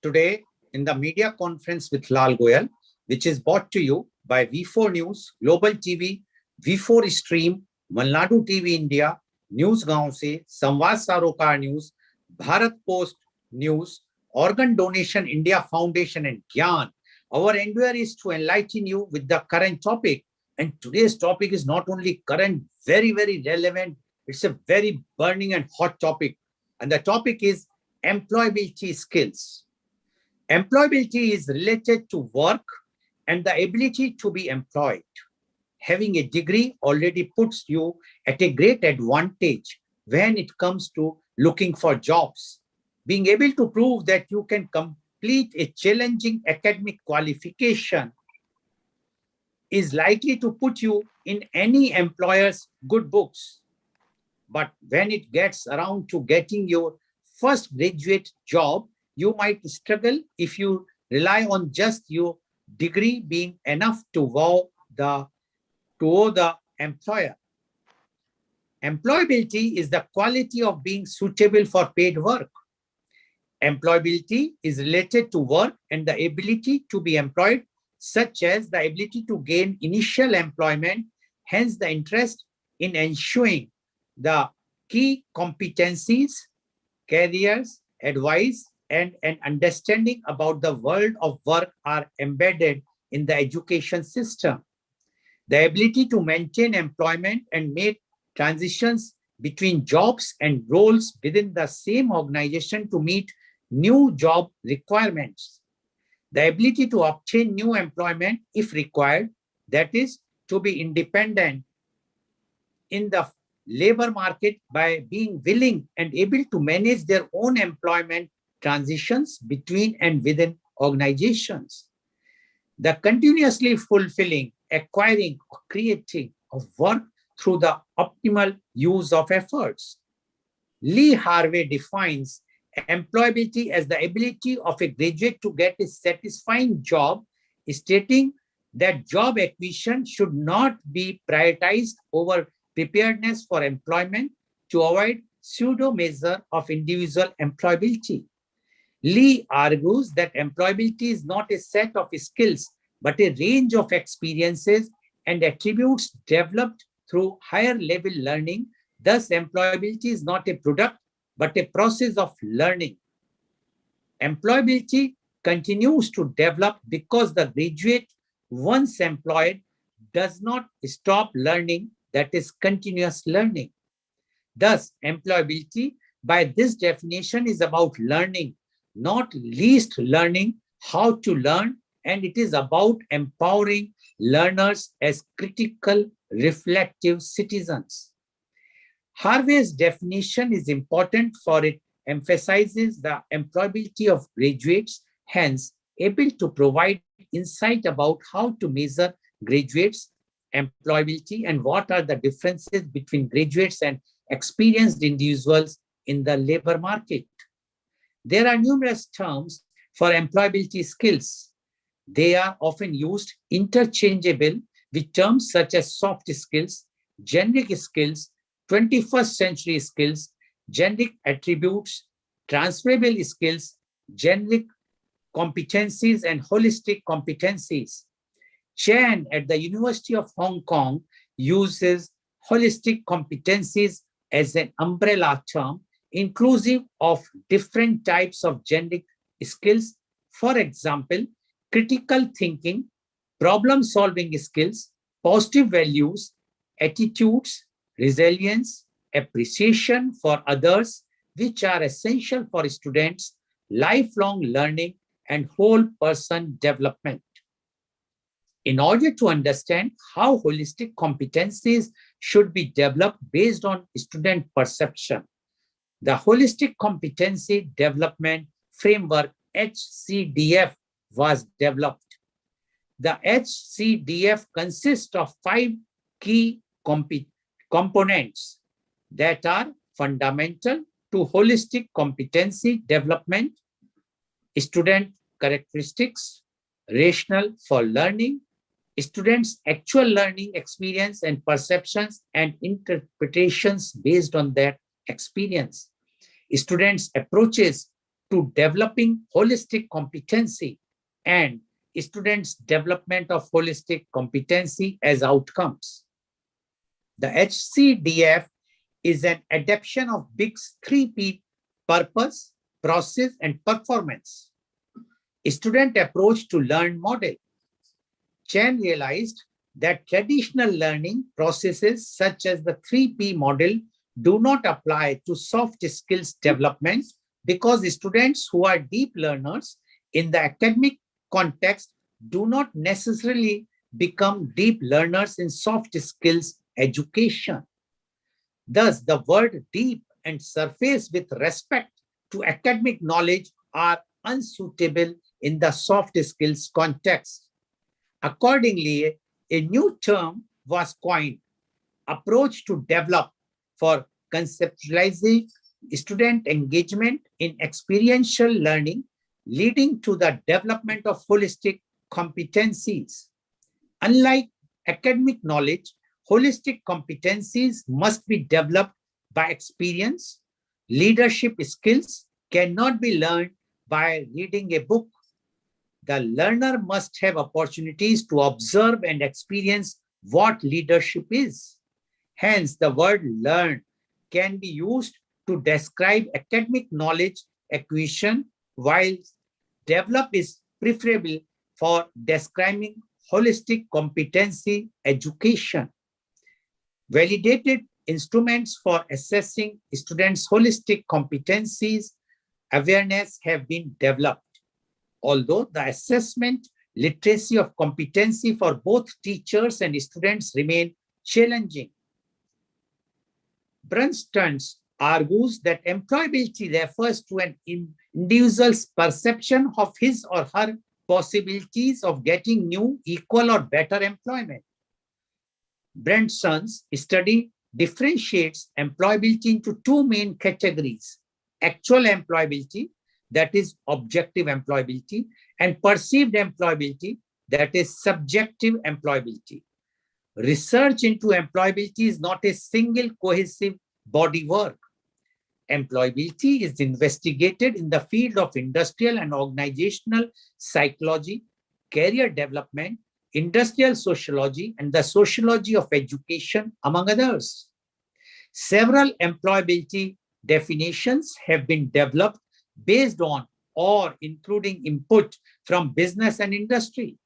today in the media conference with Lal Goel, which is brought to you by V4 News, Global TV, V4 Stream, Malnadu TV India, News Gaon Se, Samvad Sarokar News, Bharat Post News, Organ Donation India Foundation and Gyan. Our endeavor is to enlighten you with the current topic. And today's topic is not only current, very, very relevant. It's a very burning and hot topic. And the topic is employability skills. Employability is related to work and the ability to be employed. Having a degree already puts you at a great advantage when it comes to looking for jobs. Being able to prove that you can complete a challenging academic qualification is likely to put you in any employer's good books. But when it gets around to getting your first graduate job, you might struggle if you rely on just your degree being enough to owe the employer. Employability is the quality of being suitable for paid work. Employability is related to work and the ability to be employed, such as the ability to gain initial employment, hence the interest in ensuring the key competencies, careers, advice, and an understanding about the world of work are embedded in the education system. The ability to maintain employment and make transitions between jobs and roles within the same organization to meet new job requirements. The ability to obtain new employment if required, that is, to be independent in the labor market by being willing and able to manage their own employment transitions between and within organizations. The continuously fulfilling, acquiring, or creating of work through the optimal use of efforts. Lee Harvey defines employability as the ability of a graduate to get a satisfying job, stating that job acquisition should not be prioritized over preparedness for employment to avoid pseudo measure of individual employability. Lee argues that employability is not a set of skills, but a range of experiences and attributes developed through higher level learning. Thus, employability is not a product, but a process of learning. Employability continues to develop because the graduate, once employed, does not stop learning, that is continuous learning. Thus, employability by this definition is about learning, not least learning how to learn, and it is about empowering learners as critical, reflective citizens. Harvey's definition is important for it emphasizes the employability of graduates, hence able to provide insight about how to measure graduates' employability and what are the differences between graduates and experienced individuals in the labor market. There are numerous terms for employability skills. They are often used interchangeable with terms such as soft skills, generic skills, 21st century skills, generic attributes, transferable skills, generic competencies, and holistic competencies. Chan at the University of Hong Kong uses holistic competencies as an umbrella term, inclusive of different types of generic skills. For example, critical thinking, problem-solving skills, positive values, attitudes, resilience, appreciation for others, which are essential for students, lifelong learning, and whole person development. In order to understand how holistic competencies should be developed based on student perception, the Holistic Competency Development Framework, HCDF, was developed. The HCDF consists of 5 key components that are fundamental to holistic competency development: student characteristics, rationale for learning, students' actual learning experience and perceptions and interpretations based on that experience, students' approaches to developing holistic competency and students' development of holistic competency as outcomes. The HCDF is an adaptation of BIC's 3P: purpose, process, and performance. Student approach to learn model. Chen realized that traditional learning processes such as the 3P model do not apply to soft skills development because students who are deep learners in the academic context do not necessarily become deep learners in soft skills education. Thus, the word deep and surface with respect to academic knowledge are unsuitable in the soft skills context. Accordingly, a new term was coined, approach to develop, for conceptualizing student engagement in experiential learning, leading to the development of holistic competencies. Unlike academic knowledge, holistic competencies must be developed by experience. Leadership skills cannot be learned by reading a book. The learner must have opportunities to observe and experience what leadership is. Hence, the word learn can be used to describe academic knowledge acquisition, while develop is preferable for describing holistic competency education. Validated instruments for assessing students' holistic competencies awareness have been developed. Although the assessment literacy of competency for both teachers and students remain challenging. Brunstone argues that employability refers to an individual's perception of his or her possibilities of getting new, equal, or better employment. Brunstone's study differentiates employability into two main categories: actual employability, that is objective employability, and perceived employability, that is subjective employability. Research into employability is not a single cohesive body work. Employability is investigated in the field of industrial and organizational psychology, career development, industrial sociology, and the sociology of education, among others. Several employability definitions have been developed based on or including input from business and industry.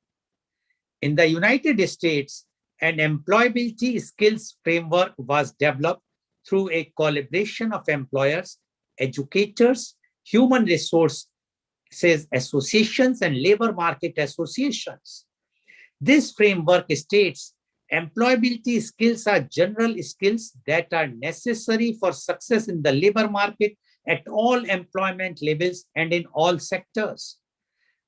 In the United States, an employability skills framework was developed through a collaboration of employers, educators, human resources associations, and labor market associations. This framework states employability skills are general skills that are necessary for success in the labor market at all employment levels and in all sectors.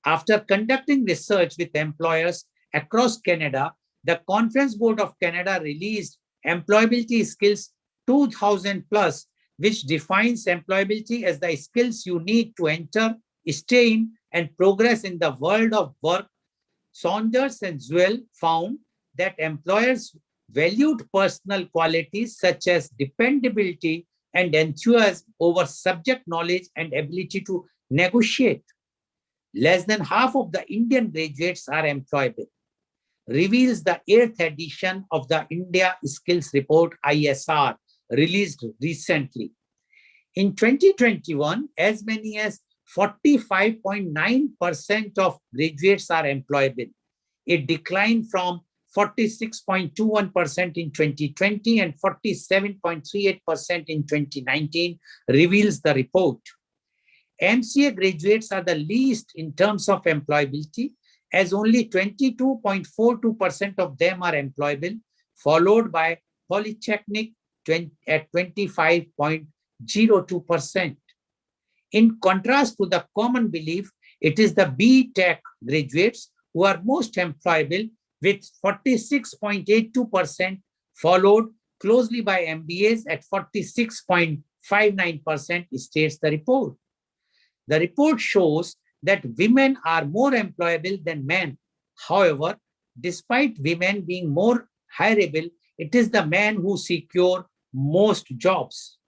After conducting research with employers across Canada, the Conference Board of Canada released Employability Skills 2000 plus, which defines employability as the skills you need to enter, stay in, and progress in the world of work. Saunders and Goel found that employers valued personal qualities such as dependability and enthusiasm over subject knowledge and ability to negotiate. Less than half of the Indian graduates are employable, reveals the 8th edition of the India Skills Report ISR, released recently. In 2021, as many as 45.9% of graduates are employable. It declined from 46.21% in 2020 and 47.38% in 2019, reveals the report. MCA graduates are the least in terms of employability, as only 22.42% of them are employable, followed by Polytechnic at 25.02%. In contrast to the common belief, it is the B.Tech graduates who are most employable with 46.82%, followed closely by MBAs at 46.59%, states the report. The report shows that women are more employable than men. However, despite women being more hireable, it is the men who secure most jobs.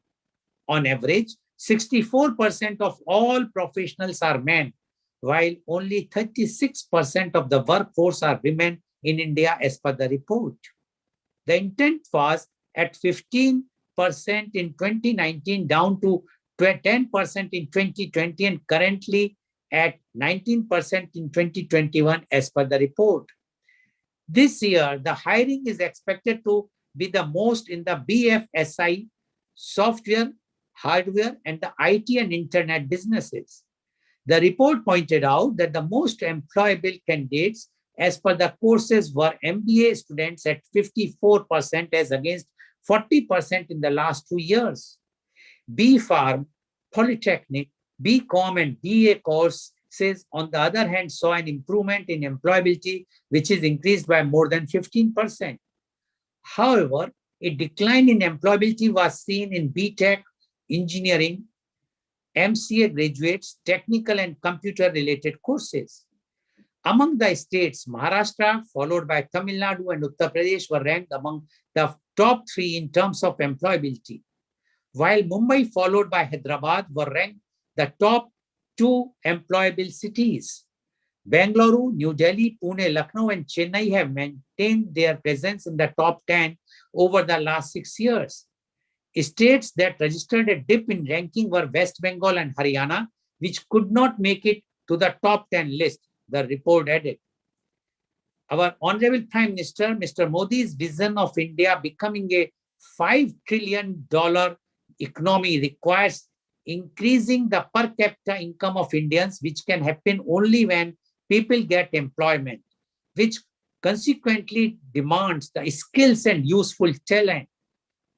On average, 64% of all professionals are men, while only 36% of the workforce are women in India as per the report. The intent was at 15% in 2019, down to 10% in 2020, and currently at 19% in 2021 as per the report. This year, the hiring is expected to be the most in the BFSI, software, hardware, and the IT and internet businesses. The report pointed out that the most employable candidates as per the courses were MBA students at 54% as against 40% in the last 2 years. B Farm, Polytechnic, BCom and BA courses, on the other hand, saw an improvement in employability, which is increased by more than 15%. However, a decline in employability was seen in BTech, engineering, MCA graduates, technical and computer-related courses. Among the states, Maharashtra, followed by Tamil Nadu and Uttar Pradesh, were ranked among the top 3 in terms of employability, while Mumbai, followed by Hyderabad, were ranked the top 2 employable cities. Bengaluru, New Delhi, Pune, Lucknow, and Chennai have maintained their presence in the top 10 over the last 6 years. States that registered a dip in ranking were West Bengal and Haryana, which could not make it to the top 10 list, the report added. Our Honorable Prime Minister, Mr. Modi's vision of India becoming a $5 trillion economy requires increasing the per capita income of Indians, which can happen only when people get employment, which consequently demands the skills and useful talent.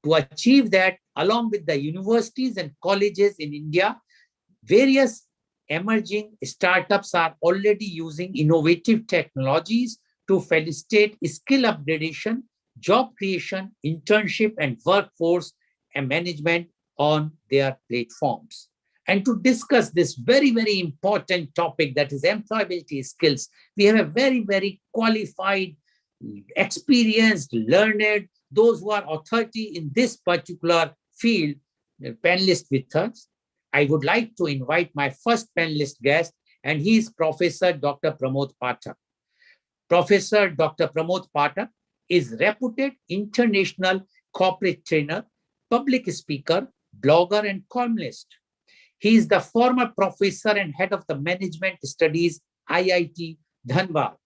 To achieve that, along with the universities and colleges in India, various emerging startups are already using innovative technologies to facilitate skill upgradation, job creation, internship, and workforce and management on their platforms. And to discuss this very, very important topic, that is employability skills, we have a very, very qualified, experienced, learned, those who are authority in this particular field, panelist with us. I would like to invite my first panelist guest, and he is Professor Dr. Pramod Pathak. Professor Dr. Pramod Pathak is reputed international corporate trainer, public speaker, blogger, and columnist. He is the former professor and head of the management studies, IIT Dhanbad.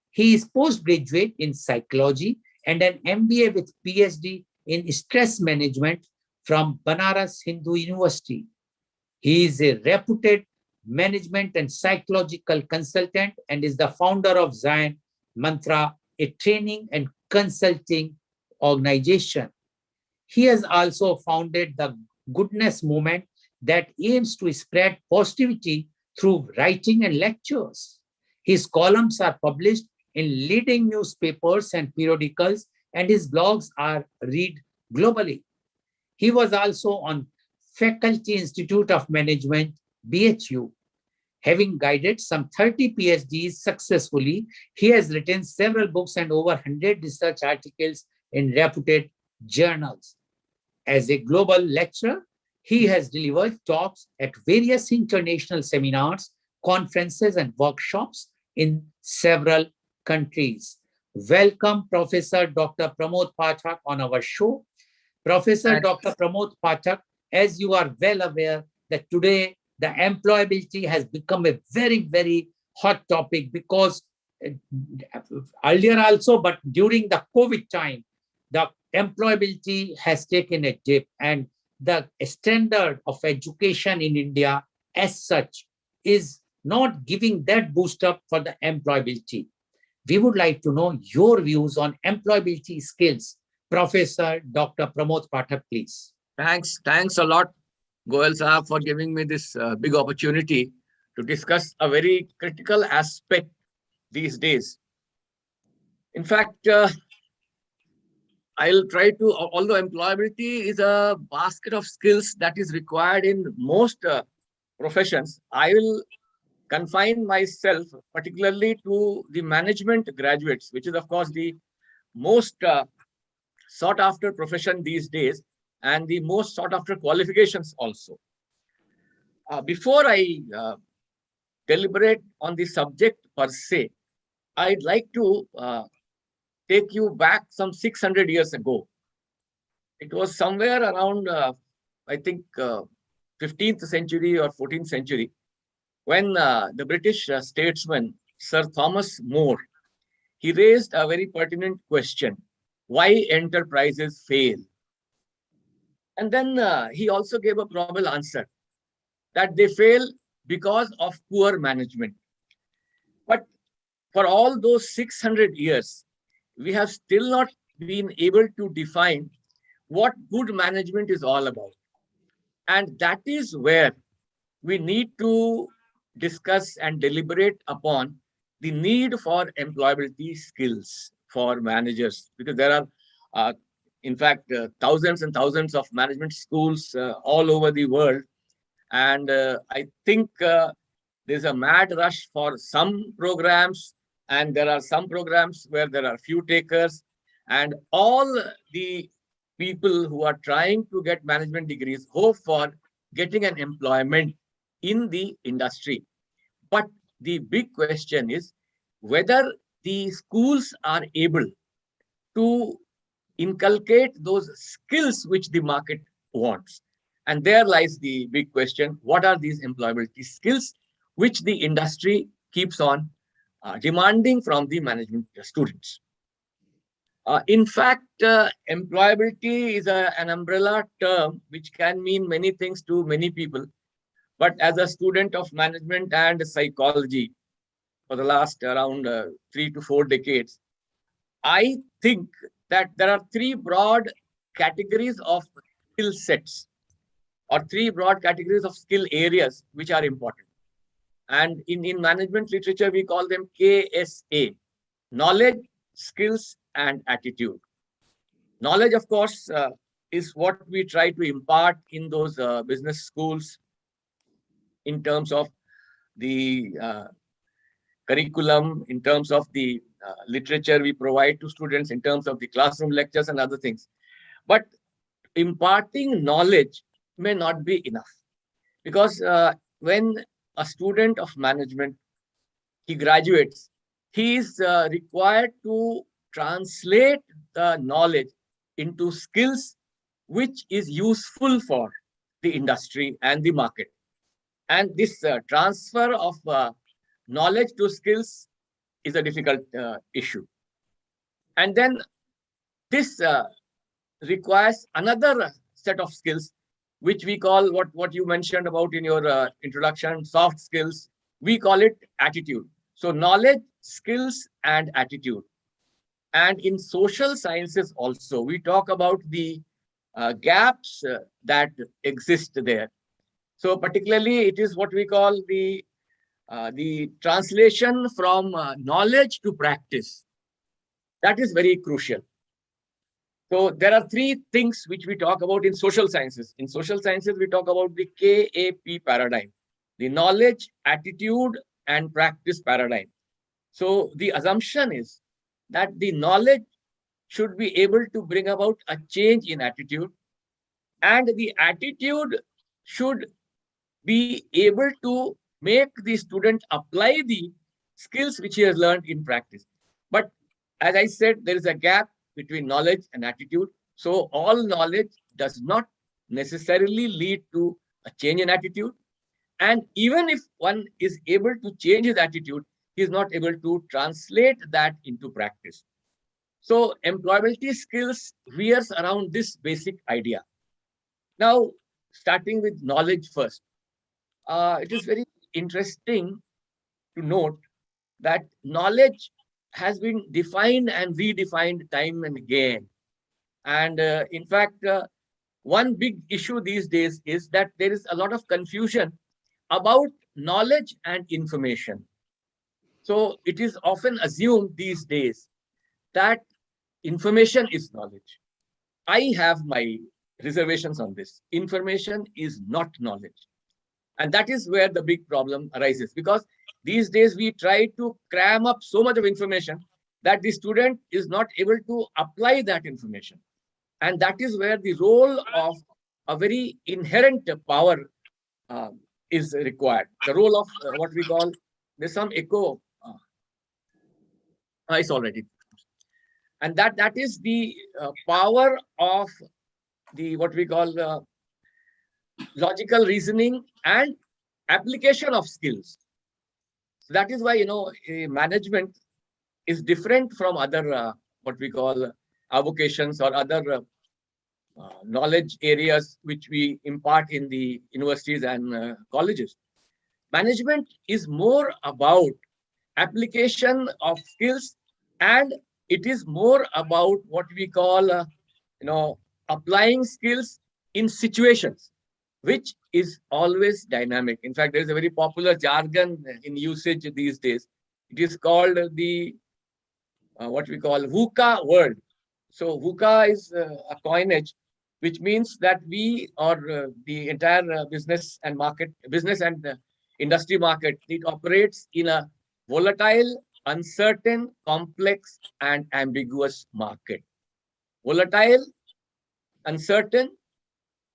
He is postgraduate in psychology and an MBA with PhD in stress management from Banaras Hindu University. He is a reputed management and psychological consultant and is the founder of Zion Mantra, a training and consulting organization. He has also founded the Goodness Movement that aims to spread positivity through writing and lectures. His columns are published in leading newspapers and periodicals, and his blogs are read globally. He was also on Faculty Institute of Management, BHU. Having guided some 30 PhDs successfully, he has written several books and over 100 research articles in reputed journals. As a global lecturer, he has delivered talks at various international seminars, conferences, and workshops in several countries. Welcome, Professor Dr. Pramod Pathak, on our show. Professor Dr. Pramod Pathak, as you are well aware that today the employability has become a very, very hot topic, because earlier also, but during the COVID time, the employability has taken a dip, and the standard of education in India as such is not giving that boost up for the employability. We would like to know your views on employability skills. Professor Dr. Pramod Pathak, please. Thanks a lot, Goel Sahab, for giving me this big opportunity to discuss a very critical aspect these days. In fact, I'll try to, although employability is a basket of skills that is required in most professions, I will confine myself particularly to the management graduates, which is, of course, the most sought after profession these days and the most sought after qualifications also. Before I deliberate on the subject per se, I'd like to take you back some 600 years ago. It was somewhere around, I think, 15th century or 14th century, when the British statesman Sir Thomas More, he raised a very pertinent question: why enterprises fail? And then he also gave a probable answer that they fail because of poor management. But for all those 600 years, we have still not been able to define what good management is all about. And that is where we need to discuss and deliberate upon the need for employability skills for managers, because there are, uh, in fact, thousands and thousands of management schools all over the world. And I think there's a mad rush for some programs, and there are some programs where there are few takers, and all the people who are trying to get management degrees hope for getting an employment in the industry. But the big question is whether the schools are able to inculcate those skills which the market wants. And there lies the big question: what are these employability skills which the industry keeps on demanding from the management students? In fact, employability is an umbrella term which can mean many things to many people. But as a student of management and psychology for the last around 3 to 4 decades, I think that there are three broad categories of skill sets, or three broad categories of skill areas which are important. And in management literature, we call them KSA: knowledge, skills, and attitude. Knowledge, of course, is what we try to impart in those business schools in terms of the curriculum, in terms of the literature we provide to students, in terms of the classroom lectures and other things. But imparting knowledge may not be enough, because when a student of management, he graduates, he is required to translate the knowledge into skills which is useful for the industry and the market. And this transfer of knowledge to skills is a difficult issue. And then this requires another set of skills, which we call what you mentioned about in your introduction, soft skills. We call it attitude. So knowledge, skills, and attitude. And in social sciences also, we talk about the gaps that exist there. So particularly, it is what we call the translation from knowledge to practice. That is very crucial. So there are three things which we talk about in social sciences. In social sciences, we talk about the KAP paradigm: the knowledge, attitude, and practice paradigm. So the assumption is that the knowledge should be able to bring about a change in attitude, and the attitude should be able to make the student apply the skills which he has learned in practice. But as I said, there is a gap between knowledge and attitude. So all knowledge does not necessarily lead to a change in attitude. And even if one is able to change his attitude, he is not able to translate that into practice. So employability skills veers around this basic idea. Now, starting with knowledge first, it is very interesting to note that knowledge has been defined and redefined time and again. And in fact, one big issue these days is that there is a lot of confusion about knowledge and information. So it is often assumed these days that information is knowledge. I have my reservations on this. Information is not knowledge. And that is where the big problem arises, because these days we try to cram up so much of information that the student is not able to apply that information. And that is where the role of a very inherent power is required. The role of what we call, there's some echo. It's already, and that is the power of the what we call logical reasoning and application of skills. So that is why management is different from other what we call avocations or other knowledge areas which we impart in the universities and colleges. Management is more about application of skills, and it is more about what we call applying skills in situations, which is always dynamic. In fact, there is a very popular jargon in usage these days. It is called the what we call VUCA world. So VUCA is a coinage which means that we, or the entire business and industry market, it operates in a volatile, uncertain, complex, and ambiguous market. Volatile, uncertain,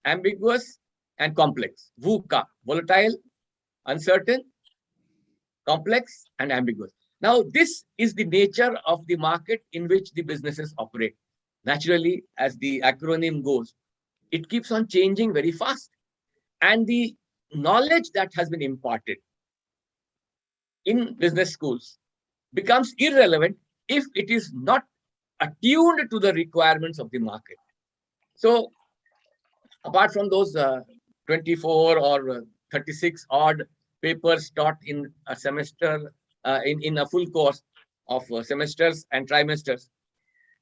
ambiguous, and complex. VUCA, volatile, uncertain, complex, and ambiguous. Now, this is the nature of the market in which the businesses operate. Naturally, as the acronym goes, it keeps on changing very fast. And the knowledge that has been imparted in business schools becomes irrelevant if it is not attuned to the requirements of the market. So, apart from those 24 or 36 odd papers taught in a semester, in a full course of semesters and trimesters,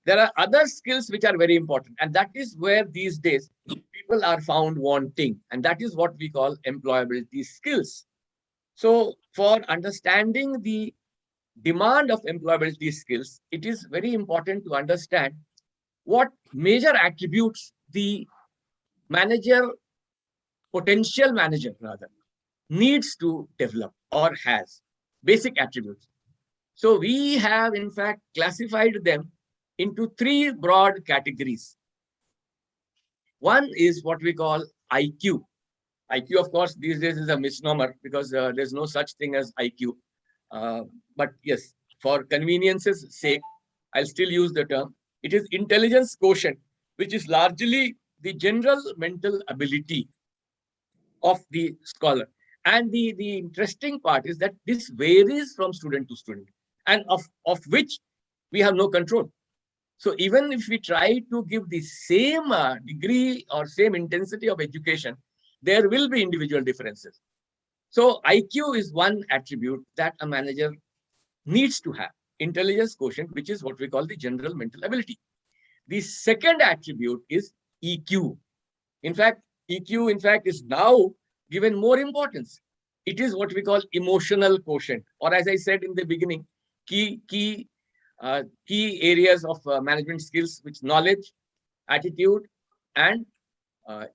there are other skills which are very important. And that is where these days people are found wanting. And that is what we call employability skills. So for understanding the demand of employability skills, it is very important to understand what major attributes the manager, potential manager rather, needs to develop or has. Basic attributes. So we have in fact classified them into three broad categories. One is what we call IQ. IQ, of course, these days is a misnomer because there's no such thing as IQ. But yes, for convenience's sake, I'll still use the term. It is intelligence quotient, which is largely the general mental ability of the scholar. And the interesting part is that this varies from student to student, and of which we have no control. So even if we try to give the same degree or same intensity of education, there will be individual differences. So IQ is one attribute that a manager needs to have, intelligence quotient, which is what we call the general mental ability. The second attribute is EQ. In fact, EQ, is now given more importance. It is what we call emotional quotient, or as I said in the beginning, key areas of management skills, which knowledge, attitude, and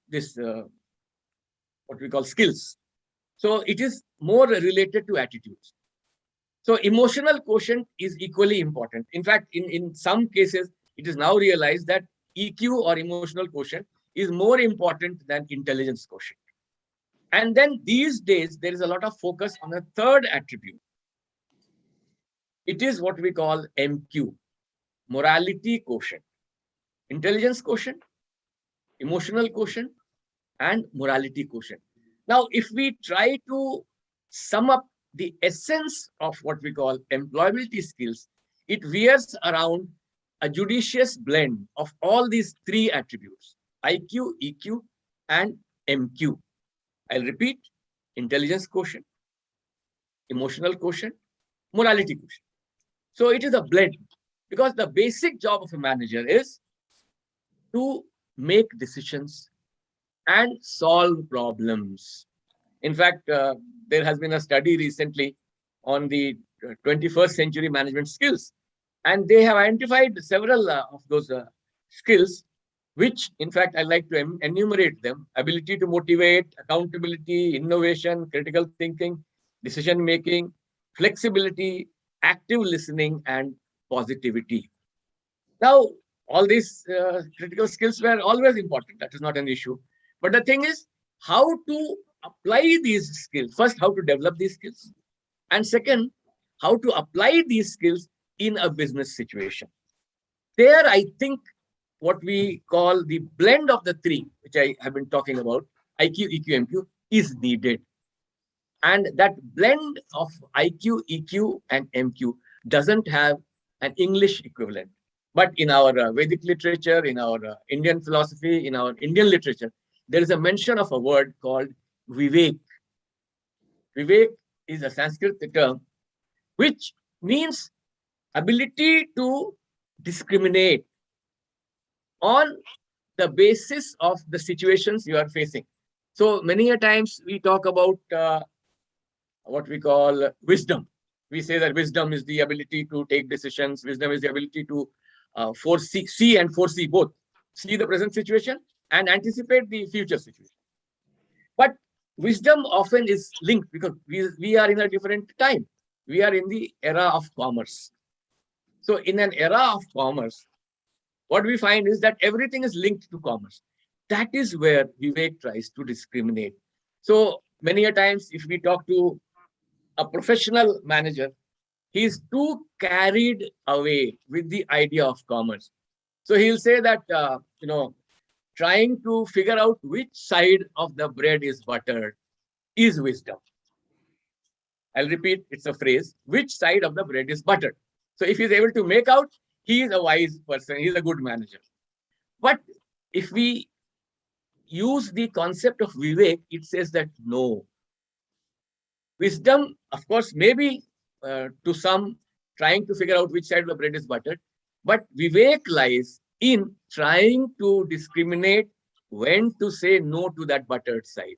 this what we call skills. So it is more related to attitudes. So emotional quotient is equally important. In fact, in some cases, it is now realized that EQ or emotional quotient is more important than intelligence quotient. And then these days, there is a lot of focus on a third attribute. It is what we call MQ, morality quotient. Intelligence quotient, emotional quotient, and morality quotient. Now, if we try to sum up the essence of what we call employability skills, it veers around a judicious blend of all these three attributes: IQ, EQ, and MQ. I'll repeat: intelligence quotient, emotional quotient, morality quotient. So it is a blend, because the basic job of a manager is to make decisions and solve problems. In fact, there has been a study recently on the 21st century management skills, and they have identified several of those skills, which in fact I like to enumerate them: ability to motivate, accountability, innovation, critical thinking, decision making, flexibility, active listening, and positivity. Now, all these critical skills were always important. That is not an issue. But the thing is, how to apply these skills. First, how to develop these skills. And second, how to apply these skills in a business situation. There, I think what we call the blend of the three, which I have been talking about, IQ, EQ, MQ, is needed. And that blend of IQ, EQ, and MQ doesn't have an English equivalent. But in our Vedic literature, in our Indian philosophy, in our Indian literature, there is a mention of a word called Vivek. Vivek is a Sanskrit term which means ability to discriminate on the basis of the situations you are facing. So many a times we talk about what we call wisdom. We say that wisdom is the ability to take decisions. Wisdom is the ability to see and foresee both. See the present situation and anticipate the future situation. But wisdom often is linked because we are in a different time. We are in the era of commerce. So in an era of commerce, what we find is that everything is linked to commerce. That is where Vivek tries to discriminate. So many a times, if we talk to a professional manager, he's too carried away with the idea of commerce. So he'll say that, trying to figure out which side of the bread is buttered is wisdom. I'll repeat, it's a phrase, which side of the bread is buttered. So if he's able to make out, he is a wise person, he's a good manager. But if we use the concept of Vivek, it says that no. Wisdom, of course, maybe to some trying to figure out which side of the bread is buttered, but Vivek lies in trying to discriminate when to say no to that buttered side.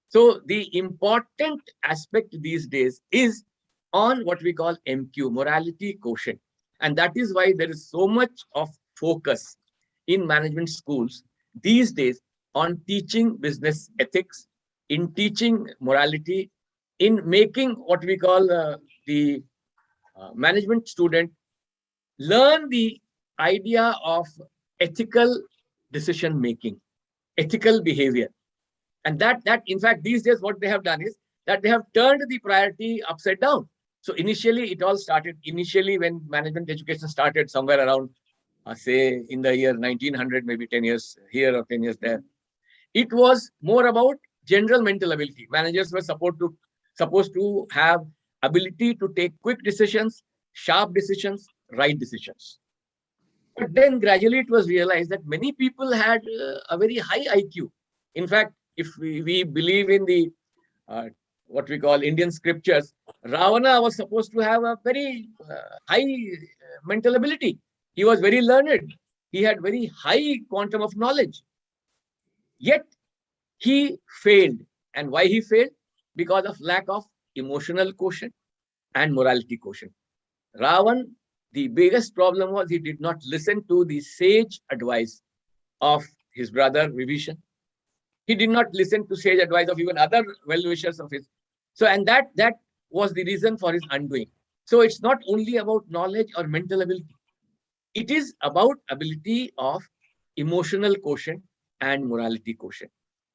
So the important aspect these days is on what we call MQ, morality quotient. And that is why there is so much of focus in management schools these days on teaching business ethics, in teaching morality, in making what we call the management student learn the idea of ethical decision making, ethical behavior. And that in fact, these days, what they have done is that they have turned the priority upside down. So initially, it all started when management education started somewhere around, say, in the year 1900, maybe 10 years here or 10 years there. It was more about general mental ability. Managers were supposed to have ability to take quick decisions, sharp decisions, right decisions. But then gradually it was realized that many people had a very high IQ. In fact, if we believe in the what we call Indian scriptures, Ravana was supposed to have a very high mental ability. He was very learned. He had very high quantum of knowledge. Yet he failed. And why he failed? Because of lack of emotional quotient and morality quotient. Ravan, the biggest problem was he did not listen to the sage advice of his brother Vibhishan. He did not listen to sage advice of even other well-wishers of his. So, and that was the reason for his undoing. So it's not only about knowledge or mental ability. It is about ability of emotional quotient and morality quotient.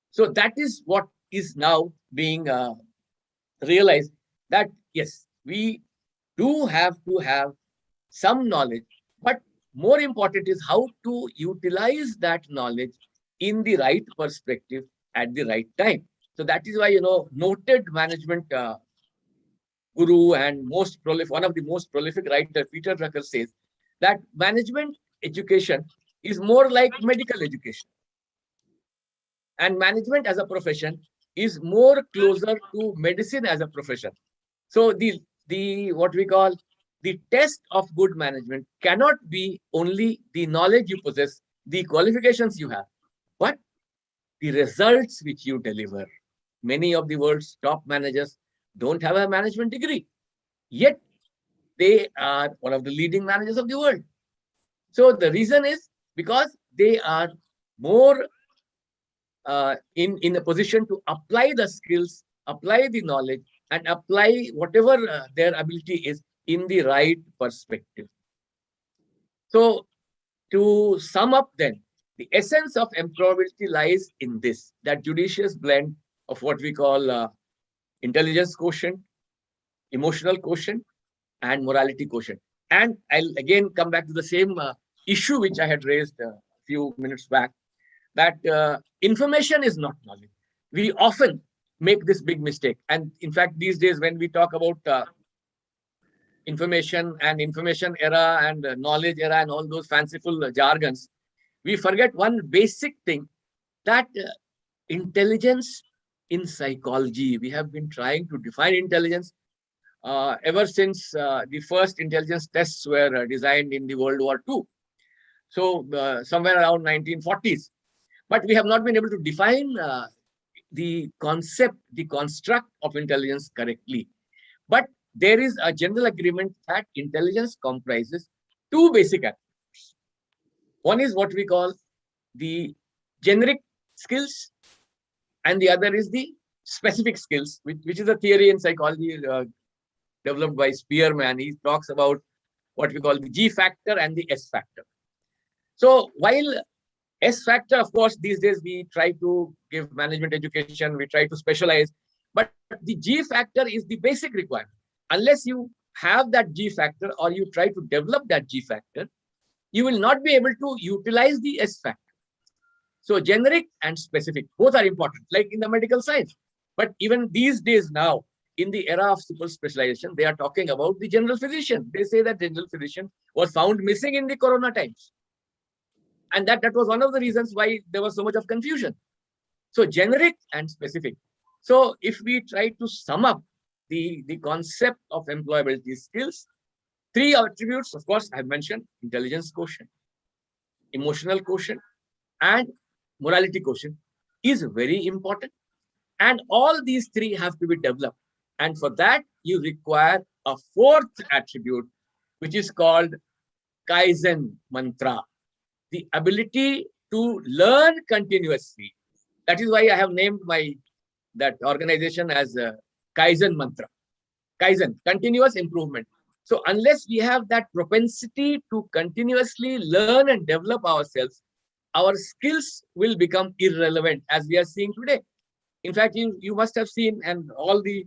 So that is what is now being realized, that yes, we do have to have some knowledge, but more important is how to utilize that knowledge in the right perspective at the right time. So that is why, noted management guru and one of the most prolific writer, Peter Drucker, says that management education is more like medical education. And management as a profession is more closer to medicine as a profession. So the what we call the test of good management cannot be only the knowledge you possess, the qualifications you have, but the results which you deliver. Many of the world's top managers don't have a management degree, yet they are one of the leading managers of the world. So the reason is because they are more in a position to apply the skills, apply the knowledge, and apply whatever their ability is in the right perspective. So to sum up then, the essence of employability lies in this, that judicious blend of what we call intelligence quotient, emotional quotient, and morality quotient. And I'll again come back to the same issue which I had raised a few minutes back, that information is not knowledge. We often make this big mistake. And in fact, these days, when we talk about information and information era and knowledge era and all those fanciful jargons, we forget one basic thing, that intelligence in psychology. We have been trying to define intelligence ever since the first intelligence tests were designed in the World War II. So somewhere around 1940s. But we have not been able to define the concept, the construct of intelligence correctly. But there is a general agreement that intelligence comprises two basic attributes. One is what we call the generic skills, and the other is the specific skills, which is a theory in psychology developed by Spearman. He talks about what we call the G factor and the S factor. So while S factor, of course, these days we try to give management education, we try to specialize, but the G factor is the basic requirement. Unless you have that G factor or you try to develop that G factor, you will not be able to utilize the S factor. So generic and specific, both are important, like in the medical science. But even these days now, in the era of super specialization, they are talking about the general physician. They say that general physician was found missing in the corona times. And that was one of the reasons why there was so much of confusion. So generic and specific. So if we try to sum up the concept of employability skills, three attributes, of course, I've mentioned: intelligence quotient, emotional quotient, and morality quotient is very important. And all these three have to be developed. And for that, you require a fourth attribute, which is called Kaizen mantra, the ability to learn continuously. That is why I have named that organization as Kaizen mantra. Kaizen, continuous improvement. So unless we have that propensity to continuously learn and develop ourselves, our skills will become irrelevant, as we are seeing today. In fact, you must have seen, and all the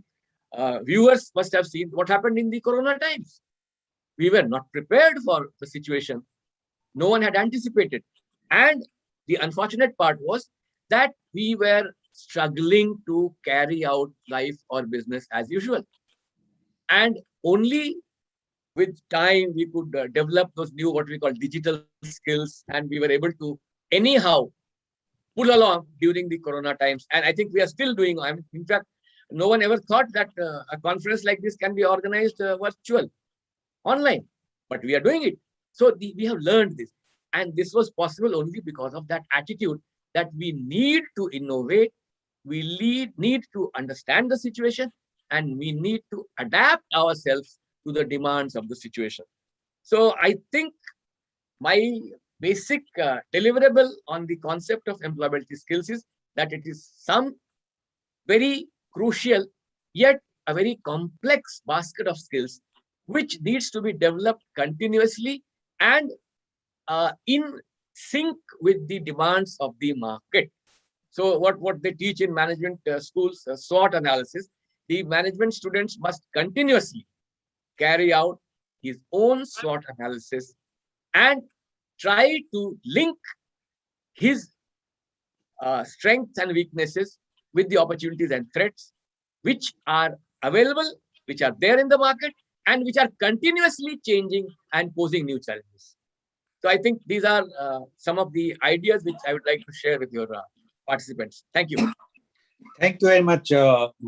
viewers must have seen what happened in the corona times. We were not prepared for the situation. No one had anticipated. And the unfortunate part was that we were struggling to carry out life or business as usual. And only with time we could develop those new, what we call digital skills, and we were able to anyhow pull along during the corona times. And I think we are still doing. In fact, no one ever thought that a conference like this can be organized virtual, online, but we are doing it. So we have learned this. And this was possible only because of that attitude that we need to innovate, we need to understand the situation, and we need to adapt ourselves to the demands of the situation. So I think my basic deliverable on the concept of employability skills is that it is some very crucial, yet a very complex basket of skills, which needs to be developed continuously and in sync with the demands of the market. So what they teach in management schools, SWOT analysis, the management students must continuously carry out his own SWOT analysis and try to link his strengths and weaknesses with the opportunities and threats which are available, which are there in the market, and which are continuously changing and posing new challenges. So I think these are some of the ideas which I would like to share with your participants. Thank you. Thank you very much,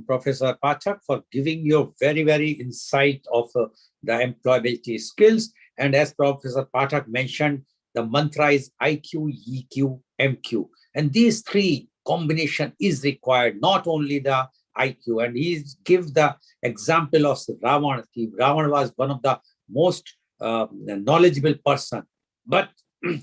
Professor Pathak, for giving your very, very insight of the employability skills. And as Professor Pathak mentioned, the mantra is IQ, EQ, MQ. And these three combination is required, not only the IQ. And he gives the example of Ravana. Ravana was one of the most knowledgeable person, but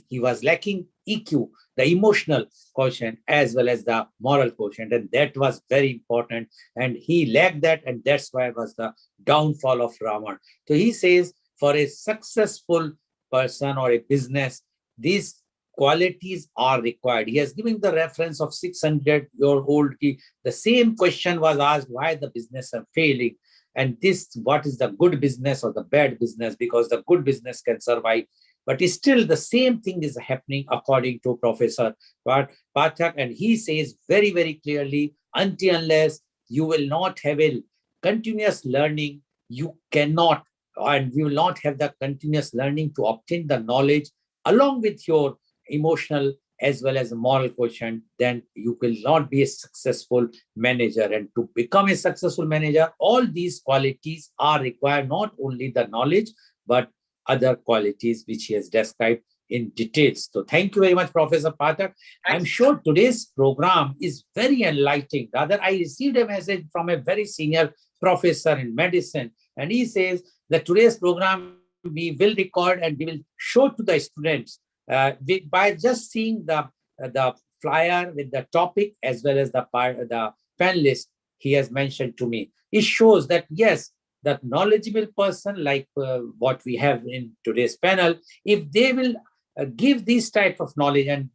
he was lacking EQ, the emotional quotient, as well as the moral quotient. And that was very important. And he lacked that. And that's why it was the downfall of Ravana. So he says, for a successful person or a business, these qualities are required. He has given the reference of 600-year-old. The same question was asked, why the business are failing? And this, what is the good business or the bad business? Because the good business can survive. But still the same thing is happening according to Professor Pathak. And he says very, very clearly, until unless you will not have a continuous learning, you cannot, and you will not have the continuous learning to obtain the knowledge along with your emotional as well as moral quotient, then you will not be a successful manager. And to become a successful manager, all these qualities are required, not only the knowledge, but other qualities which he has described in details. So thank you very much, Professor Pathak. I'm sure today's program is very enlightening. Rather, I received a message from a very senior professor in medicine, and he says that today's program we will record and we will show to the students by just seeing the flyer with the topic as well as the panelist he has mentioned to me. It shows that yes, that knowledgeable person like what we have in today's panel, if they will give this type of knowledge, and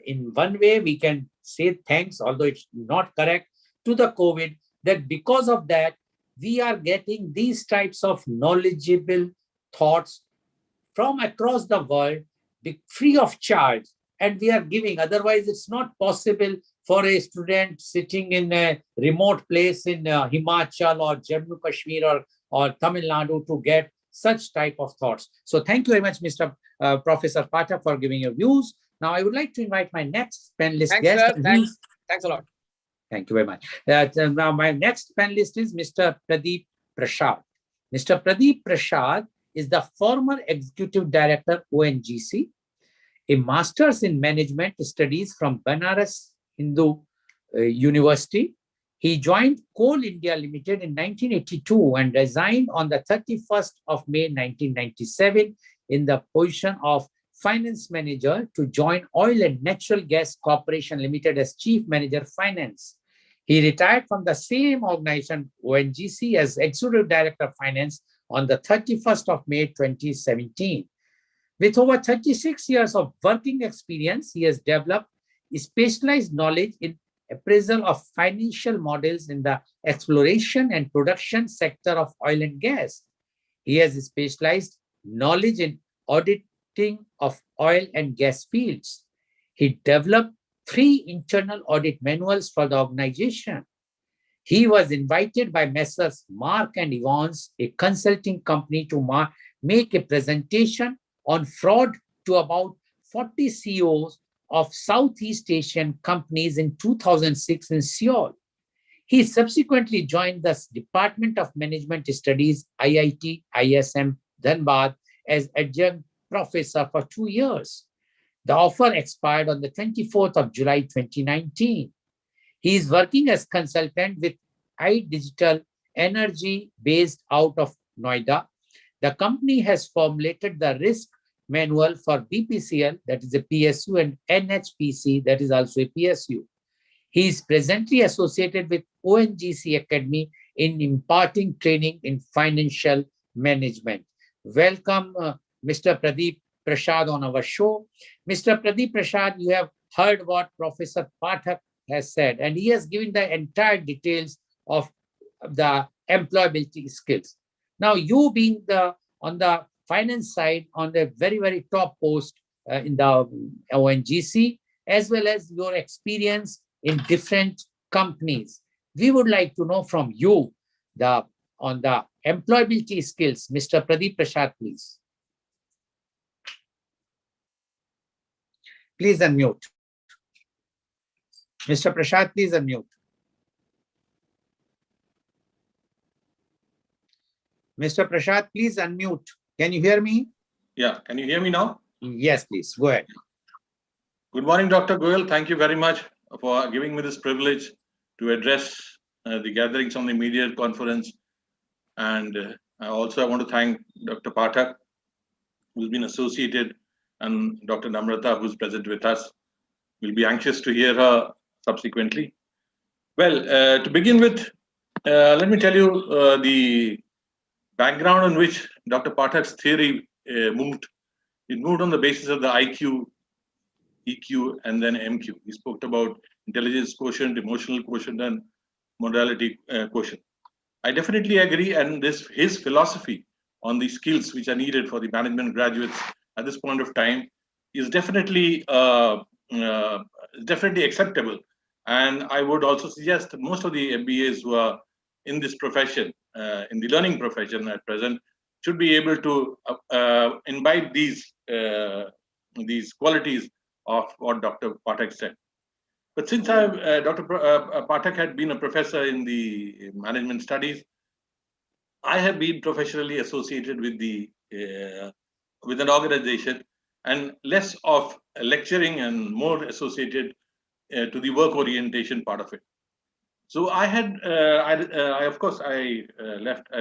in one way we can say thanks, although it's not correct, to the COVID, that because of that, we are getting these types of knowledgeable thoughts from across the world, free of charge, and we are giving. Otherwise, it's not possible for a student sitting in a remote place in Himachal or Jammu Kashmir or Tamil Nadu to get such type of thoughts. So thank you very much, Mr. Professor Pathak, for giving your views. Now, I would like to invite my next panelist guest. Thanks. Thanks a lot. Thank you very much. Now, my next panelist is Mr. Pradeep Prasad. Mr. Pradeep Prasad is the former Executive Director, ONGC, a Master's in Management Studies from Banaras Hindu University. He joined Coal India Limited in 1982 and resigned on the 31st of May 1997 in the position of Finance Manager to join Oil and Natural Gas Corporation Limited as Chief Manager Finance. He retired from the same organization, ONGC, as Executive Director of Finance on the 31st of May 2017. With over 36 years of working experience, he has developed specialized knowledge in appraisal of financial models in the exploration and production sector of oil and gas. He has specialized knowledge in auditing of oil and gas fields. He developed 3 internal audit manuals for the organization. He was invited by Messrs. Mark and Evans, a consulting company, to make a presentation on fraud to about 40 CEOs of Southeast Asian companies in 2006 in Seoul. He subsequently joined the Department of Management Studies, IIT ISM Dhanbad, as adjunct professor for 2 years. The offer expired on the 24th of July 2019. He is working as consultant with iDigital Energy based out of Noida. The company has formulated the risk manual for BPCL, that is a PSU, and NHPC, that is also a PSU. He is presently associated with ONGC Academy in imparting training in financial management. Welcome, Mr. Pradeep Prasad on our show. Mr. Pradeep Prasad, you have heard what Professor Pathak has said, and he has given the entire details of the employability skills. Now, you being on the finance side, on the very, very top post in the ONGC, as well as your experience in different companies, we would like to know from you on the employability skills. Mr. Pradeep Prasad, please. Please unmute. Mr. Prasad, please unmute. Mr. Prasad, please unmute. Can you hear me? Yeah, can you hear me now? Yes, please. Go ahead. Good morning, Dr. Goel. Thank you very much for giving me this privilege to address the gatherings on the media conference. And I want to thank Dr. Pathak, who's been associated, and Dr. Namrata, who's present with us. We'll be anxious to hear her subsequently. Well, to begin with, let me tell you the background on which Dr. Pathak's theory moved. It moved on the basis of the IQ EQ, and then MQ. He spoke about intelligence quotient, emotional quotient, and modality quotient. I definitely agree, and this his philosophy on the skills which are needed for the management graduates at this point of time is uh, definitely acceptable. And I would also suggest that most of the MBAs who are in this profession, in the learning profession at present, should be able to imbibe these qualities of what Dr. Pathak said. But since Dr. Pathak had been a professor in the management studies, I have been professionally associated with an organization and less of lecturing and more associated to the work orientation part of it. So I had, I of course, I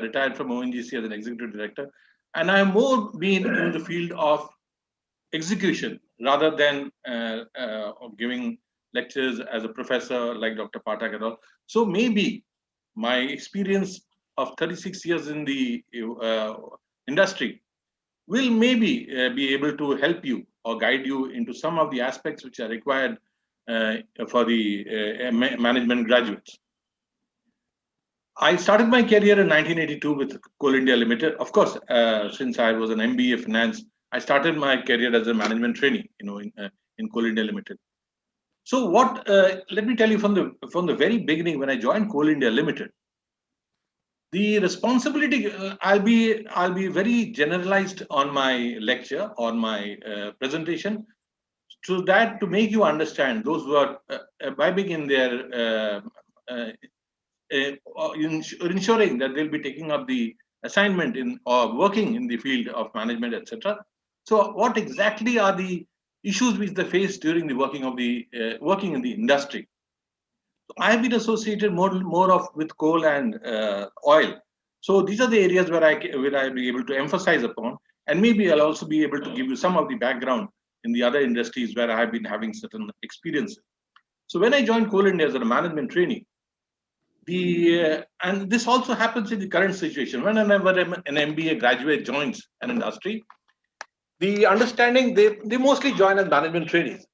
retired from ONGC as an executive director, and I have more been in the field of execution rather than of giving lectures as a professor like Dr. Pathak and all. So maybe my experience of 36 years in the industry will maybe be able to help you or guide you into some of the aspects which are required for the management graduates. I started my career in 1982 with Coal India Limited. Of course, since I was an MBA finance, I started my career as a management trainee, in Coal India Limited. So what? Let me tell you from the very beginning when I joined Coal India Limited, the responsibility. I'll be very generalized on my lecture, on my presentation, so that to make you understand those who are imbibing in their ensuring that they'll be taking up the assignment in or working in the field of management, etc. So, what exactly are the issues which they face during the working in the industry? I have been associated more of with coal and oil. So these are the areas where I'll be able to emphasize upon, and maybe I'll also be able to give you some of the background in the other industries where I have been having certain experiences. So when I joined Coal India as a management trainee, and this also happens in the current situation. Whenever an MBA graduate joins an industry, the understanding they mostly join as management trainees.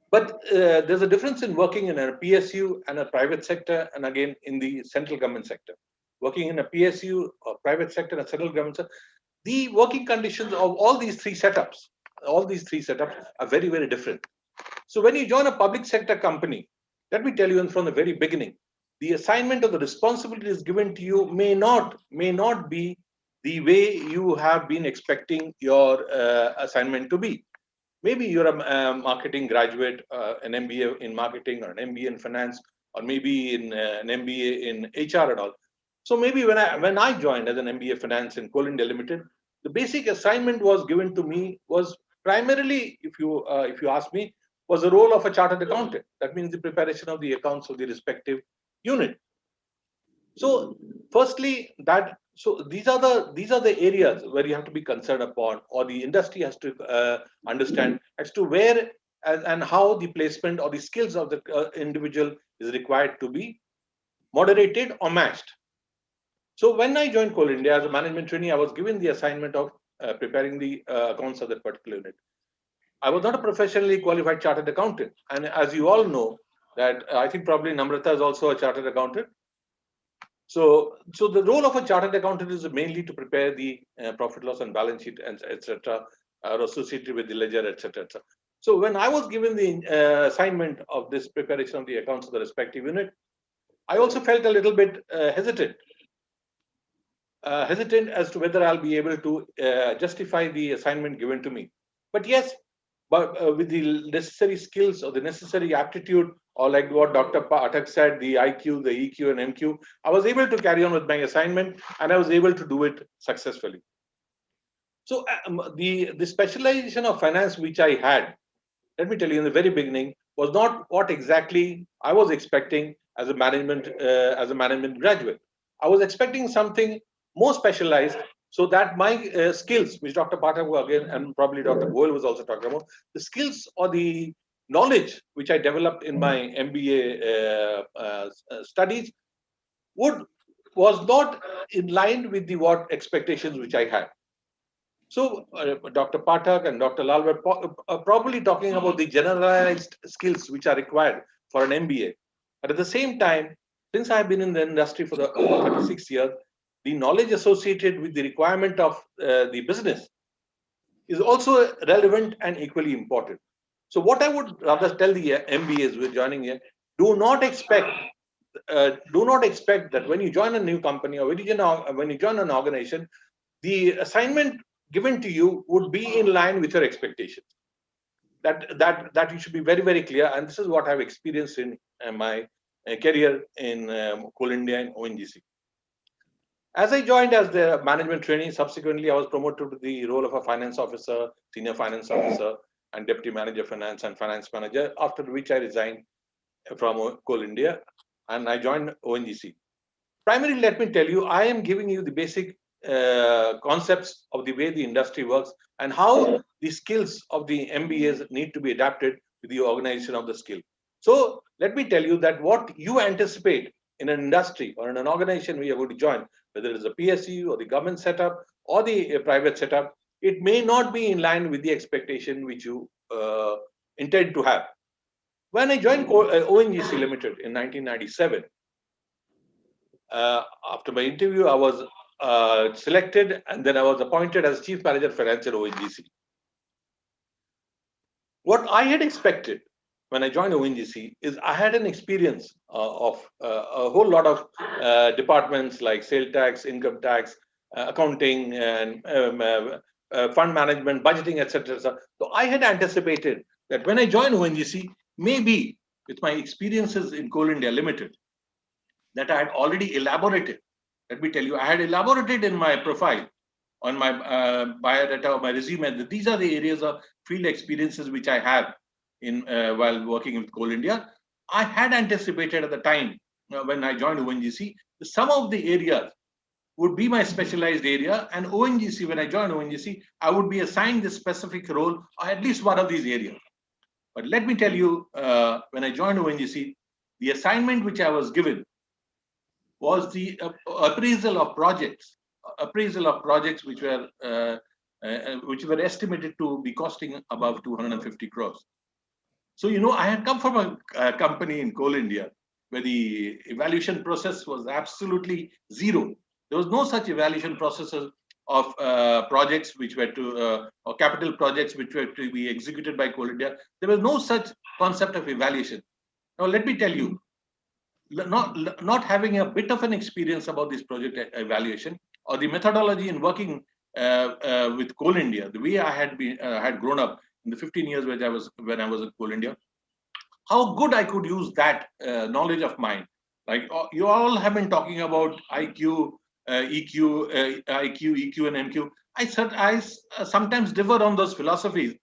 But there's a difference in working in a PSU and a private sector, and again in the central government sector. Working in a PSU, or private sector, and central government sector, the working conditions of all these three setups are very, very different. So when you join a public sector company, let me tell you from the very beginning, the assignment of the responsibilities given to you may not be the way you have been expecting your assignment to be. Maybe you're a marketing graduate, an MBA in marketing or an MBA in finance, or maybe in an MBA in HR and all. So maybe when I joined as an MBA finance in Coal India Limited, the basic assignment was given to me was primarily, if you ask me, was the role of a chartered accountant. That means the preparation of the accounts of the respective unit. So firstly, these are the areas where you have to be concerned upon, or the industry has to understand as to where and how the placement or the skills of the individual is required to be moderated or matched. So when I joined Coal India as a management trainee, I was given the assignment of preparing the accounts of that particular unit. I was not a professionally qualified chartered accountant, and as you all know, that I think probably Namrata is also a chartered accountant. So the role of a chartered accountant is mainly to prepare the profit loss and balance sheet, and etc., are associated with the ledger, etc., etc. So when I was given the assignment of this preparation of the accounts of the respective unit, I also felt a little bit hesitant as to whether I'll be able to justify the assignment given to me. But yes, with the necessary skills or the necessary aptitude, or like what Dr. Pathak said, the IQ, the EQ, and MQ, I was able to carry on with my assignment, and I was able to do it successfully. So the specialization of finance which I had, let me tell you in the very beginning, was not what exactly I was expecting as a management graduate. I was expecting something more specialized, so that my skills, which Dr. Pathak again and probably Dr. Goel was also talking about, the skills or the knowledge which I developed in my MBA studies was not in line with the what expectations which I had. So, Dr. Pathak and Dr. Lal were probably talking about the generalized skills which are required for an MBA. But at the same time, since I've been in the industry for 36 years, the knowledge associated with the requirement of the business is also relevant and equally important. So, what I would rather tell the MBAs who are joining here, do not expect that when you join a new company or when you join an organization, the assignment given to you would be in line with your expectations. That you should be very, very clear. And this is what I've experienced in my career in Coal India and ONGC. As I joined as the management trainee, subsequently I was promoted to the role of a finance officer, senior finance officer, and deputy manager finance and finance manager. After which I resigned from Coal India and I joined ONGC. Primarily, let me tell you, I am giving you the basic concepts of the way the industry works and how the skills of the MBAs need to be adapted to the organization of the skill. So, let me tell you that what you anticipate in an industry or in an organization where you're going to join, whether it is a PSU or the government setup or the private setup, it may not be in line with the expectation which you intend to have. When I joined ONGC Limited in 1997, after my interview, I was selected and then I was appointed as Chief Manager Finance at ONGC. What I had expected when I joined ONGC is I had an experience of a whole lot of departments like sales tax, income tax, accounting, and fund management, budgeting, etc. So I had anticipated that when I joined ONGC, maybe with my experiences in Coal India Limited, that I had already elaborated. Let me tell you, I had elaborated in my profile on my biodata or my resume that these are the areas of field experiences which I have in while working with Coal India. I had anticipated at the time when I joined ONGC, some of the areas would be my specialized area, and ONGC, when I joined ONGC, I would be assigned this specific role or at least one of these areas. But let me tell you, when I joined ONGC, the assignment which I was given was the appraisal of projects which were estimated to be costing above 250 crores. So, I had come from a company in Coal India where the evaluation process was absolutely zero. There was no such evaluation processes of projects which were or capital projects which were to be executed by Coal India. There was no such concept of evaluation. Now, let me tell you, not having a bit of an experience about this project evaluation or the methodology in working with Coal India, the way I had grown up in the 15 years when I was at Coal India, how good I could use that knowledge of mine. Like you all have been talking about IQ, EQ, and MQ. I sometimes differ on those philosophies.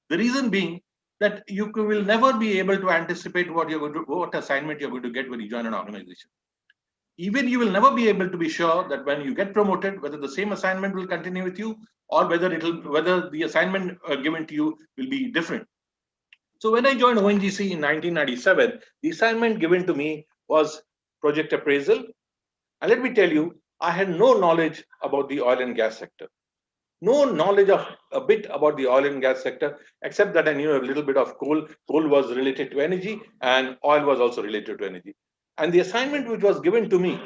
The reason being that you will never be able to anticipate what assignment you're going to get when you join an organization. Even you will never be able to be sure that when you get promoted, whether the same assignment will continue with you or whether the assignment given to you will be different. So when I joined ONGC in 1997, the assignment given to me was project appraisal. And let me tell you, I had no knowledge about the oil and gas sector. No knowledge of a bit about the oil and gas sector, except that I knew a little bit of coal. Coal was related to energy and oil was also related to energy. And the assignment which was given to me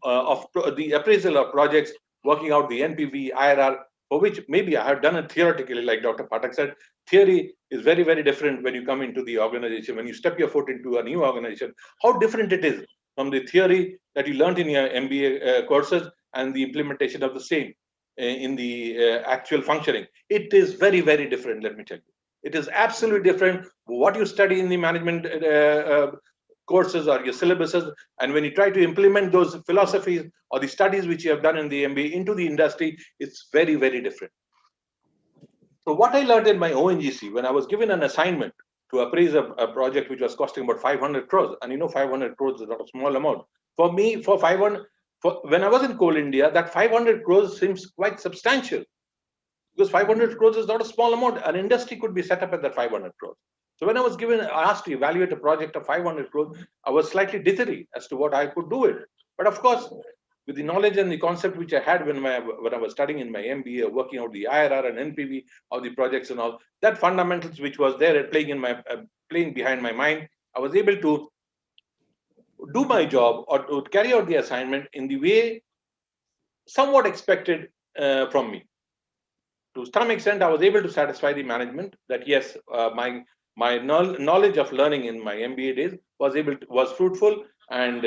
of the appraisal of projects, working out the NPV, IRR, for which maybe I have done it theoretically, like Dr. Pathak said. Theory is very, very different when you come into the organization. When you step your foot into a new organization, how different it is from the theory that you learned in your MBA courses and the implementation of the same in the actual functioning. It is very, very different, let me tell you. It is absolutely different. What you study in the management courses or your syllabuses, and when you try to implement those philosophies or the studies which you have done in the MBA into the industry, it's very, very different. So what I learned in my ONGC, when I was given an assignment to appraise a project which was costing about 500 crores, and 500 crores is not a small amount. For me, when I was in Coal India, that 500 crores seems quite substantial, because 500 crores is not a small amount. An industry could be set up at that 500 crores. So when I was asked to evaluate a project of 500 crores, I was slightly jittery as to what I could do it. But of course, with the knowledge and the concept which I had when I was studying in my MBA, working out the IRR and NPV of the projects and all, that fundamentals which was there playing behind my mind, I was able to do my job or to carry out the assignment in the way somewhat expected from me. To some extent, I was able to satisfy the management that yes, my knowledge of learning in my MBA days was fruitful and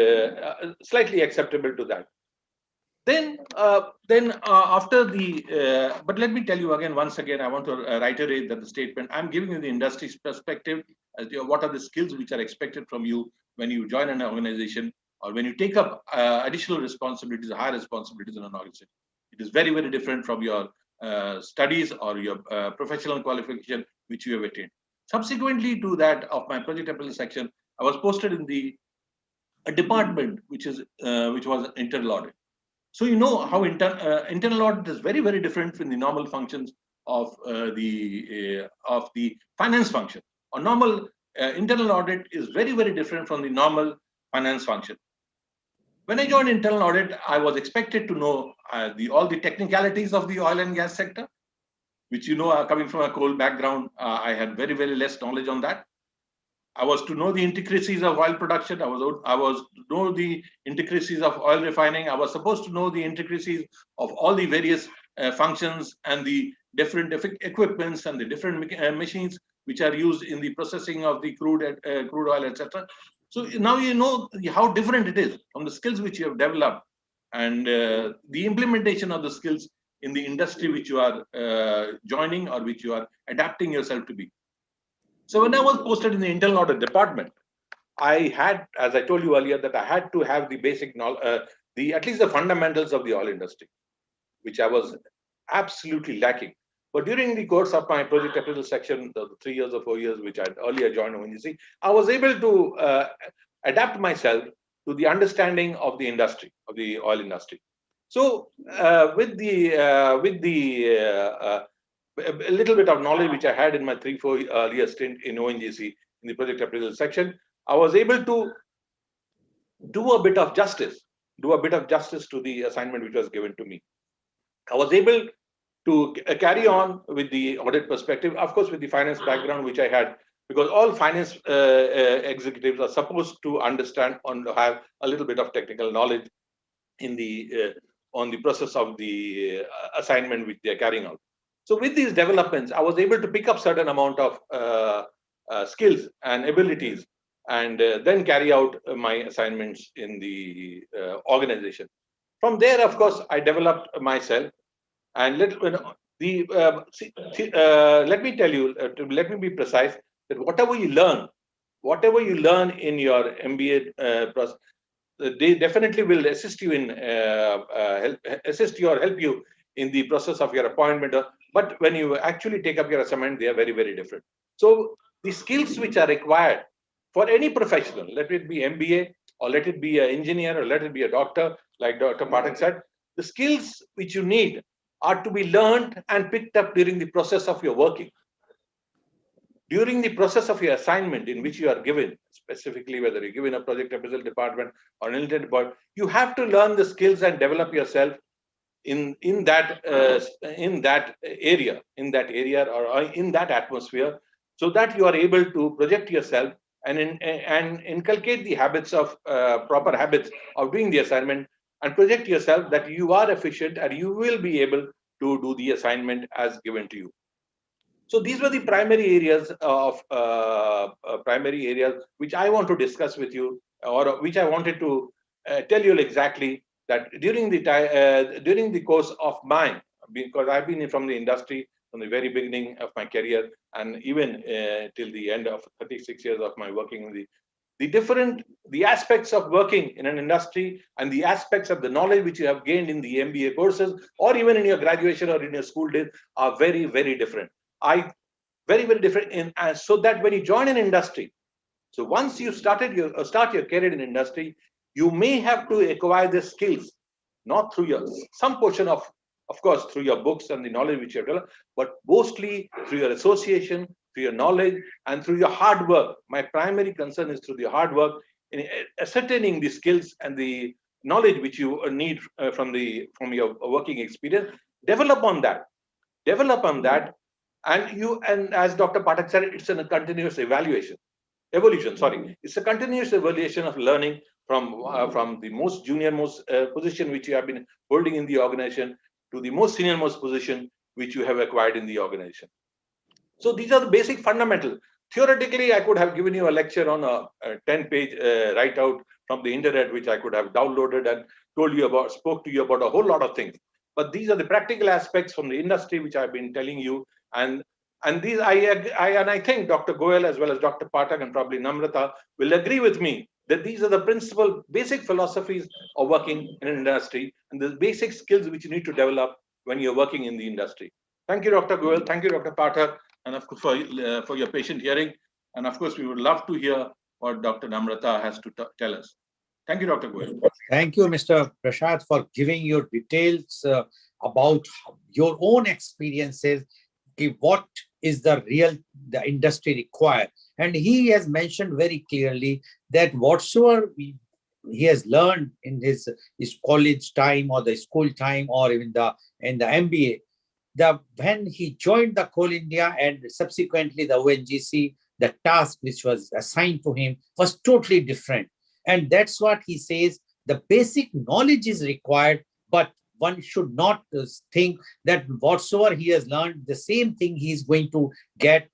slightly acceptable to that. Then after but let me tell you again, once again, I want to reiterate that the statement I'm giving you the industry's perspective as to what are the skills which are expected from you when you join an organization or when you take up additional responsibilities, higher responsibilities in an organization. It is very, very different from your studies or your professional qualification which you have attained. Subsequently to that of my project appraisal section, I was posted in a department which was internal audit. So you know how internal audit is very, very different from the normal functions of the finance function. A normal internal audit is very, very different from the normal finance function. When I joined internal audit, I was expected to know all the technicalities of the oil and gas sector, which coming from a coal background, I had very, very less knowledge on that. I was to know the intricacies of oil production. I was to know the intricacies of oil refining. I was supposed to know the intricacies of all the various functions and the different equipments and the different machines which are used in the processing of the crude oil, etc. So now you know how different it is from the skills which you have developed and the implementation of the skills in the industry which you are joining or which you are adapting yourself to be. So when I was posted in the internal audit department, I had, as I told you earlier, that I had to have the basic knowledge, at least the fundamentals of the oil industry, which I was absolutely lacking. But during the course of my project appraisal section, the 3 years or 4 years, which I had earlier joined ONGC, I was able to adapt myself to the understanding of the industry, of the oil industry. So with the a little bit of knowledge which I had in my 3-4 year stint in ONGC in the project appraisal section, I was able to do a bit of justice to the assignment which was given to me. I was able to carry on with the audit perspective, of course, with the finance background which I had, because all finance executives are supposed to understand and have a little bit of technical knowledge in the on the process of the assignment which they are carrying out. So with these developments, I was able to pick up certain amount of skills and abilities and then carry out my assignments in the organization. From there, of course, I developed myself and let me tell you, let me be precise that whatever you learn in your MBA process, they definitely will assist you in help you in the process of your appointment. But when you actually take up your assignment, they are very, very different. So the skills which are required for any professional, let it be MBA or let it be an engineer or let it be a doctor, like Dr. Pathak said, the skills which you need are to be learned and picked up during the process of your working. During the process of your assignment in which you are given, specifically whether you're given a project appraisal department or an intern department, you have to learn the skills and develop yourself in that area or in that atmosphere, so that you are able to project yourself and inculcate the habits of proper habits of doing the assignment and project yourself that you are efficient and you will be able to do the assignment as given to you. So these were the primary areas which I want to discuss with you, or which I wanted to tell you exactly that during the course of mine, because I've been from the industry from the very beginning of my career and even till the end of 36 years of my working in the aspects of working in an industry and the aspects of the knowledge which you have gained in the MBA courses or even in your graduation or in your school days are very, very different. Very, very different. So that when you join an industry, so once you start your career in industry, you may have to acquire the skills, not through some portion of course, through your books and the knowledge which you have developed, but mostly through your association, through your knowledge, and through your hard work. My primary concern is through the hard work in ascertaining the skills and the knowledge which you need from your working experience. Develop on that. Develop on that, and as Dr. Pathak said, it's a continuous evolution. Sorry, it's a continuous evaluation of learning from the most junior most position which you have been holding in the organization to the most senior most position which you have acquired in the organization. So these are the basic fundamental. Theoretically, I could have given you a lecture on a 10-page write out from the internet, which I could have downloaded and spoke to you about a whole lot of things. But these are the practical aspects from the industry which I've been telling you, and these I think Dr. Goel as well as Dr. Pathak and probably Namrata will agree with me that these are the principal basic philosophies of working in an industry and the basic skills which you need to develop when you're working in the industry. Thank you, Dr. Goel. Thank you, Dr. Pathak, and of course for your patient hearing. And of course, we would love to hear what Dr. Namrata has to tell us. Thank you, Dr. Goel. Thank you, Mr. Prashad, for giving your details about your own experiences. What is the industry require? And he has mentioned very clearly that whatsoever he has learned in his college time or the school time or even in the MBA, when he joined the Coal India and subsequently the ONGC, the task which was assigned to him was totally different. And that's what he says, the basic knowledge is required, but one should not think that whatsoever he has learned, the same thing he is going to get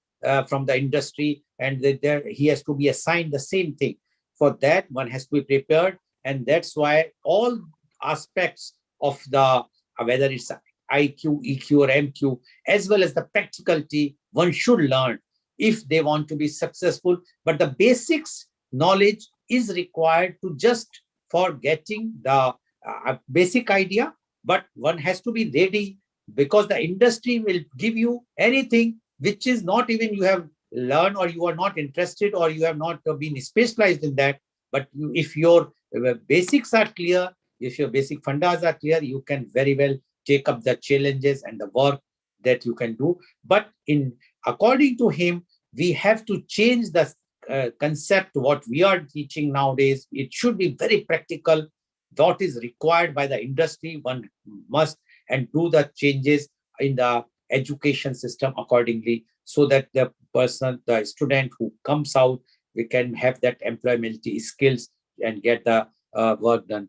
from the industry, and that he has to be assigned the same thing. For that, one has to be prepared. And that's why all aspects of whether it's IQ, EQ, or MQ, as well as the practicality, one should learn if they want to be successful. But the basics knowledge is required to just for getting the basic idea, but one has to be ready, because the industry will give you anything which is not even you have learned or you are not interested or you have not been specialized in that. But if your basics are clear, if your basic fundas are clear, you can very well take up the challenges and the work that you can do. But according to him, we have to change the concept, what we are teaching nowadays. It should be very practical. What is required by the industry, one must and do the changes in the education system accordingly, so that the student who comes out, we can have that employability skills and get the work done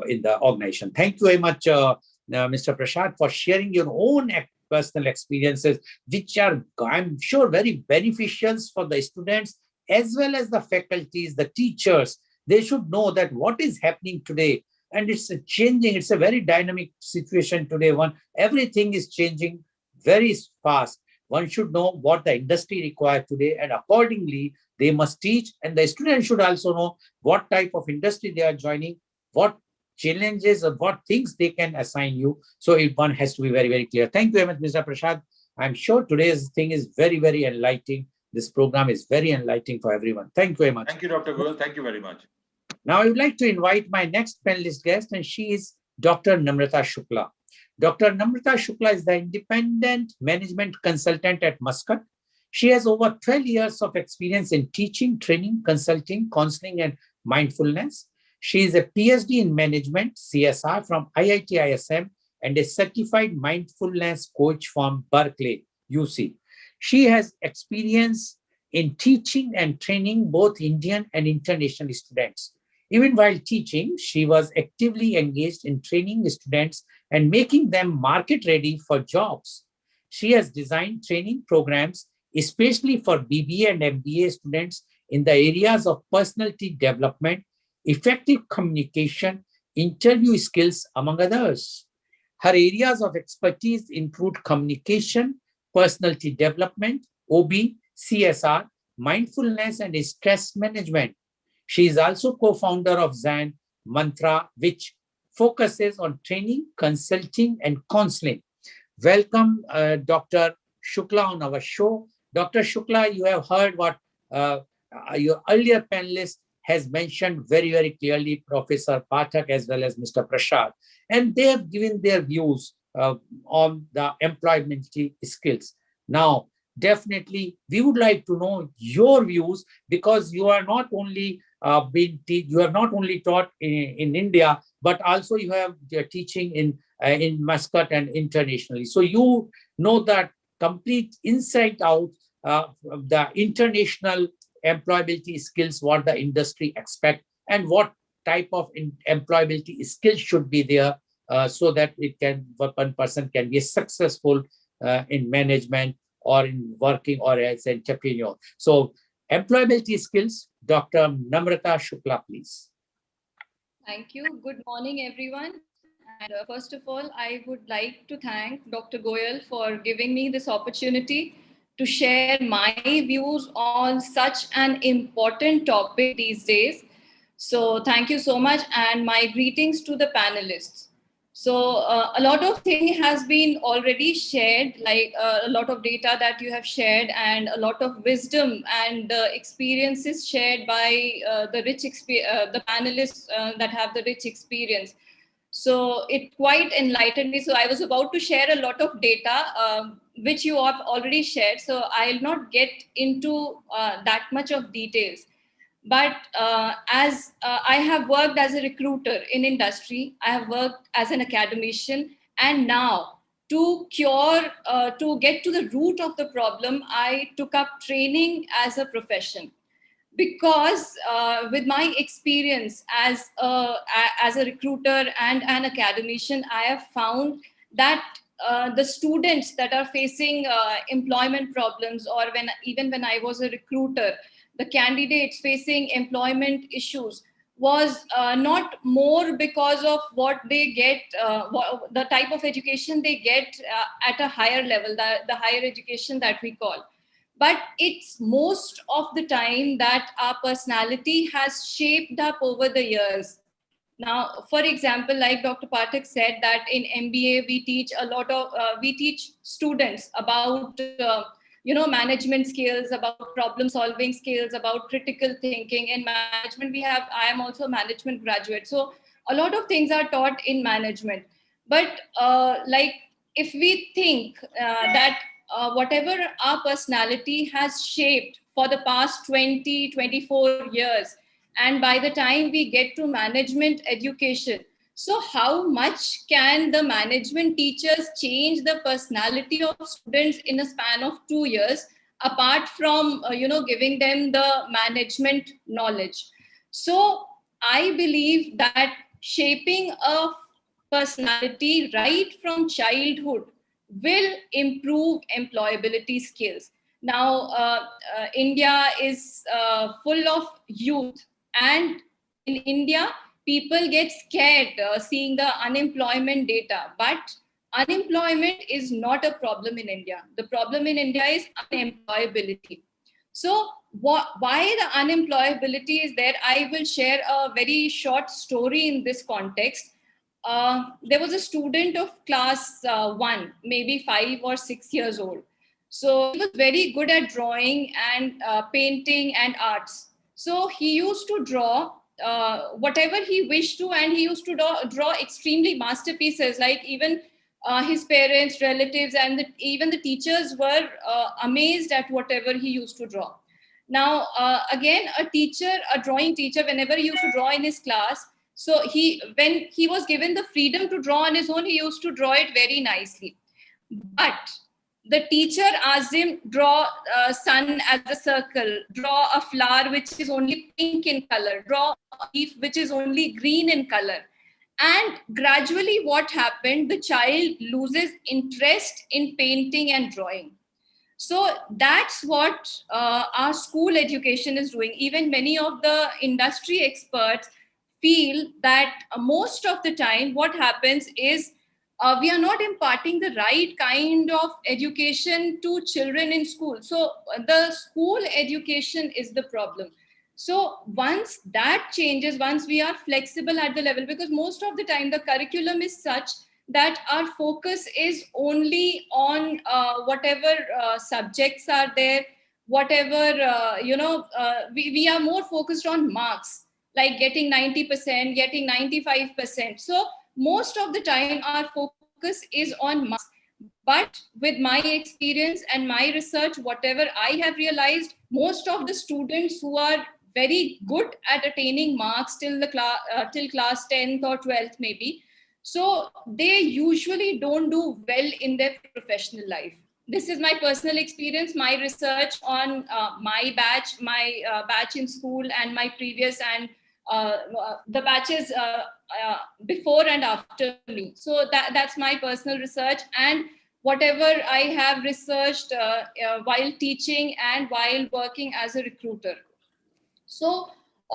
in the organization. Thank you very much, Mr. Prashad, for sharing your own personal experiences, which are, I'm sure, very beneficial for the students as well as the faculties, the teachers. They should know that what is happening today, and it's changing. It's a very dynamic situation today. Everything is changing very fast. One should know what the industry requires today, and accordingly, they must teach. And the students should also know what type of industry they are joining, what challenges or what things they can assign you. So one has to be very, very clear. Thank you very much, Mr. Prashad. I'm sure today's thing is very, very enlightening. This program is very enlightening for everyone. Thank you very much. Thank you, Dr. Goel. Thank you very much. Now, I would like to invite my next panelist guest, and she is Dr. Namrata Shukla. Dr. Namrata Shukla is the independent management consultant at Muscat. She has over 12 years of experience in teaching, training, consulting, counseling, and mindfulness. She is a PhD in management, CSR, from IIT ISM and a certified mindfulness coach from Berkeley, UC. She has experience in teaching and training both Indian and international students. Even while teaching, she was actively engaged in training students and making them market ready for jobs. She has designed training programs, especially for BBA and MBA students in the areas of personality development, effective communication, interview skills, among others. Her areas of expertise include communication, personality development, OB, CSR, mindfulness, and stress management. She is also co-founder of Zen Mantra, which focuses on training, consulting, and counseling. Welcome, Dr. Shukla, on our show. Dr. Shukla, you have heard what your earlier panelist has mentioned very, very clearly, Professor Pathak as well as Mr. Prashad, and they have given their views on the employability skills. Now, definitely, we would like to know your views, because you are not only you have not only taught in India, but also you have teaching in Muscat and internationally. So you know that complete insight out the international employability skills, what the industry expect, and what type of employability skills should be there, so that one person can be successful in management or in working or as an entrepreneur. So employability skills, Dr. Namrata Shukla, please. Thank you. Good morning, everyone. And first of all, I would like to thank Dr. Goel for giving me this opportunity to share my views on such an important topic these days. So, thank you so much, and my greetings to the panelists. So, a lot of thing has been already shared, like a lot of data that you have shared, and a lot of wisdom and experiences shared by the panelists that have the rich experience. So it quite enlightened me. So I was about to share a lot of data, which you have already shared. So I'll not get into that much of details. But as I have worked as a recruiter in industry, I have worked as an academician, and now to get to the root of the problem, I took up training as a profession, because with my experience as a recruiter and an academician, I have found that the students that are facing employment problems, or even when I was a recruiter, the candidates facing employment issues was not more because of what they get, the type of education they get at a higher level, the higher education that we call, but it's most of the time that our personality has shaped up over the years. Now, for example, like Dr. Pathak said, that in MBA we teach students about management skills, about problem solving skills, about critical thinking. In management, I am also a management graduate, so a lot of things are taught in management. But like, if we think that whatever our personality has shaped for the past 20-24 years, and by the time we get to management education, so how much can the management teachers change the personality of students in a span of 2 years, apart from giving them the management knowledge? So I believe that shaping a personality right from childhood will improve employability skills. Now, India is full of youth, and in India, people get scared seeing the unemployment data. But unemployment is not a problem in India. The problem in India is unemployability. So, why the unemployability is there? I will share a very short story in this context. There was a student of class 1, maybe 5 or 6 years old. So he was very good at drawing and painting and arts. So he used to draw whatever he wished to, and he used to draw extremely masterpieces. Like, even his parents, relatives, and even the teachers were amazed at whatever he used to draw. Now, again, a drawing teacher, whenever he used to draw in his class, so when he was given the freedom to draw on his own, he used to draw it very nicely. But the teacher asked him, draw sun as a circle, draw a flower which is only pink in color, draw a leaf which is only green in color. And gradually what happened, the child loses interest in painting and drawing. So that's what our school education is doing. Even many of the industry experts feel that most of the time what happens is we are not imparting the right kind of education to children in school. So the school education is the problem. So once that changes, once we are flexible at the level, because most of the time the curriculum is such that our focus is only on whatever subjects are there, whatever, we are more focused on marks, like getting 90%, getting 95%. So most of the time our focus is on marks. But with my experience and my research, whatever I have realized, most of the students who are very good at attaining marks till the till class 10th or 12th maybe. So they usually don't do well in their professional life. This is my personal experience, my research on my batch in school and my previous and the batches before and after me. So that's my personal research, and whatever I have researched while teaching and while working as a recruiter. So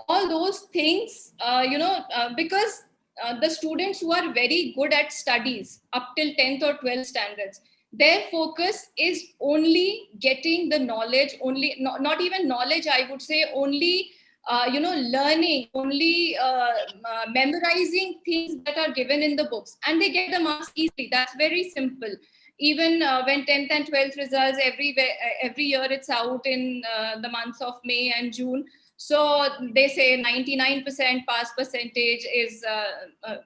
all those things, because the students who are very good at studies up till 10th or 12th standards, their focus is only getting the knowledge, only not even knowledge, I would say, only learning, only memorizing things that are given in the books, and they get the marks easily. That's very simple. Even when 10th and 12th results every year, it's out in the months of May and June. So they say 99% pass percentage is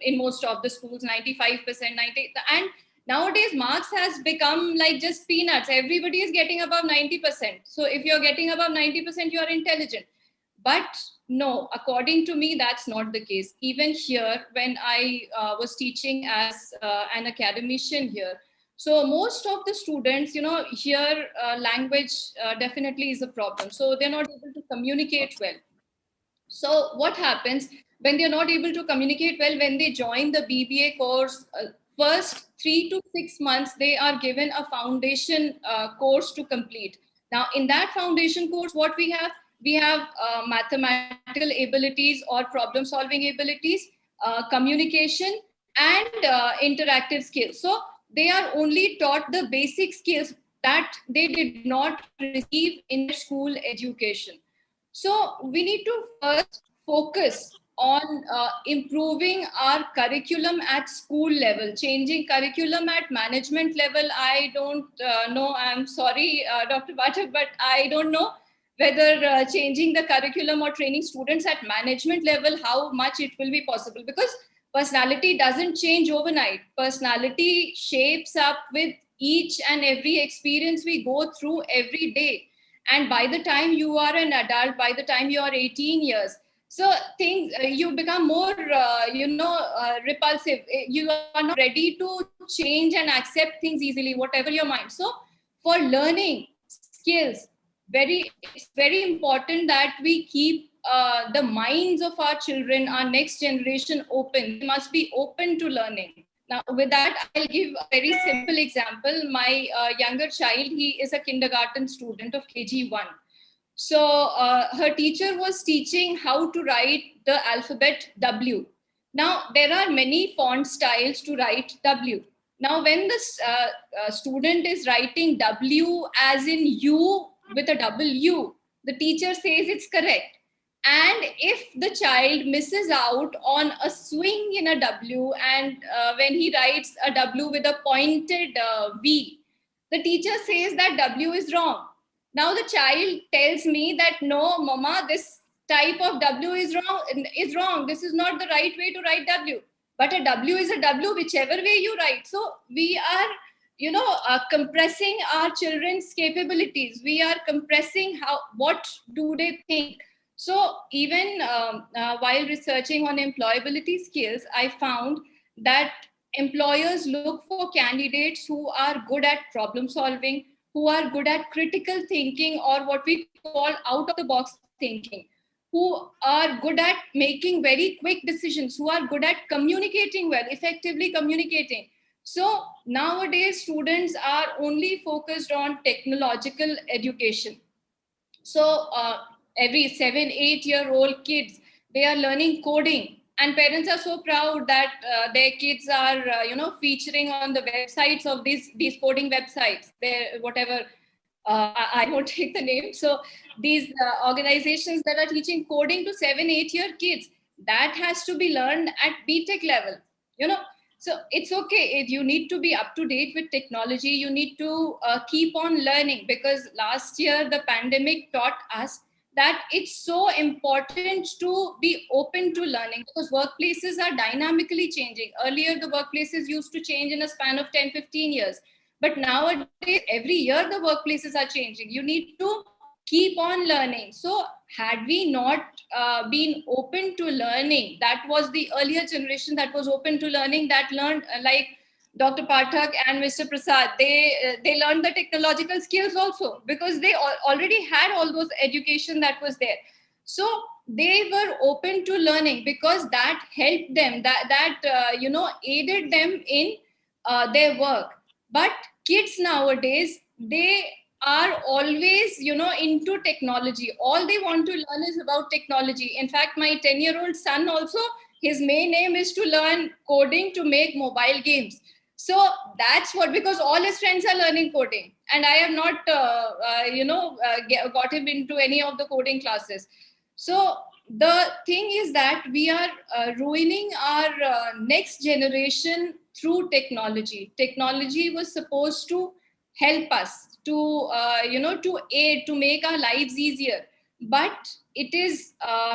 in most of the schools, 95%, 90, and nowadays marks has become like just peanuts. Everybody is getting above 90%. So if you're getting above 90%, you're intelligent. But no, according to me, that's not the case. Even here, when I was teaching as an academician here, so most of the students, here language definitely is a problem. So they're not able to communicate well. So what happens when they're not able to communicate well, when they join the BBA course, first 3 to 6 months, they are given a foundation course to complete. Now, in that foundation course, what we have? We have mathematical abilities or problem solving abilities, communication, and interactive skills. So they are only taught the basic skills that they did not receive in their school education. So we need to first focus on improving our curriculum at school level, changing curriculum at management level. I don't know. I'm sorry, Dr. Bhatak, but I don't know whether changing the curriculum or training students at management level, how much it will be possible, because personality doesn't change overnight. Personality shapes up with each and every experience we go through every day. And by the time you are an adult, by the time you are 18 years, so things you become more repulsive. You are not ready to change and accept things easily, whatever your mind. So for learning skills, it's very important that we keep the minds of our children, our next generation, open. They must be open to learning. Now, with that, I'll give a very simple example. My younger child, he is a kindergarten student of KG1. So her teacher was teaching how to write the alphabet W. Now, there are many font styles to write W. Now, when the student is writing W as in U with a W, the teacher says it's correct. And if the child misses out on a swing in a W, and when he writes a W with a pointed V, the teacher says that W is wrong. Now the child tells me that no, mama, this type of W is wrong. This is not the right way to write W. But a W is a W, whichever way you write. So we are, compressing our children's capabilities. We are compressing what do they think. So even while researching on employability skills, I found that employers look for candidates who are good at problem solving, who are good at critical thinking, or what we call out of the box thinking, who are good at making very quick decisions, who are good at communicating well, effectively communicating. So nowadays, students are only focused on technological education. So every 7, 8-year-old kids, they are learning coding, and parents are so proud that their kids are featuring on the websites of these coding websites, whatever, I won't take the name. So these organizations that are teaching coding to 7, 8-year kids, that has to be learned at BTech level. So it's okay if you need to be up to date with technology. You need to keep on learning, because last year the pandemic taught us that it's so important to be open to learning, because workplaces are dynamically changing. Earlier, the workplaces used to change in a span of 10, 15 years. But nowadays, every year the workplaces are changing. You need to keep on learning. So had we not been open to learning, that was the earlier generation that was open to learning, that learned like Dr. Pathak and Mr. Prasad, they learned the technological skills also, because they already had all those education that was there. So they were open to learning because that helped them, that aided them in their work. But kids nowadays, they are always into technology. All they want to learn is about technology. In fact, my 10-year-old son also, his main aim is to learn coding to make mobile games. So that's what, because all his friends are learning coding, and I have not got him into any of the coding classes. So the thing is that we are ruining our next generation through technology. Technology was supposed to help us to to aid, to make our lives easier, but it is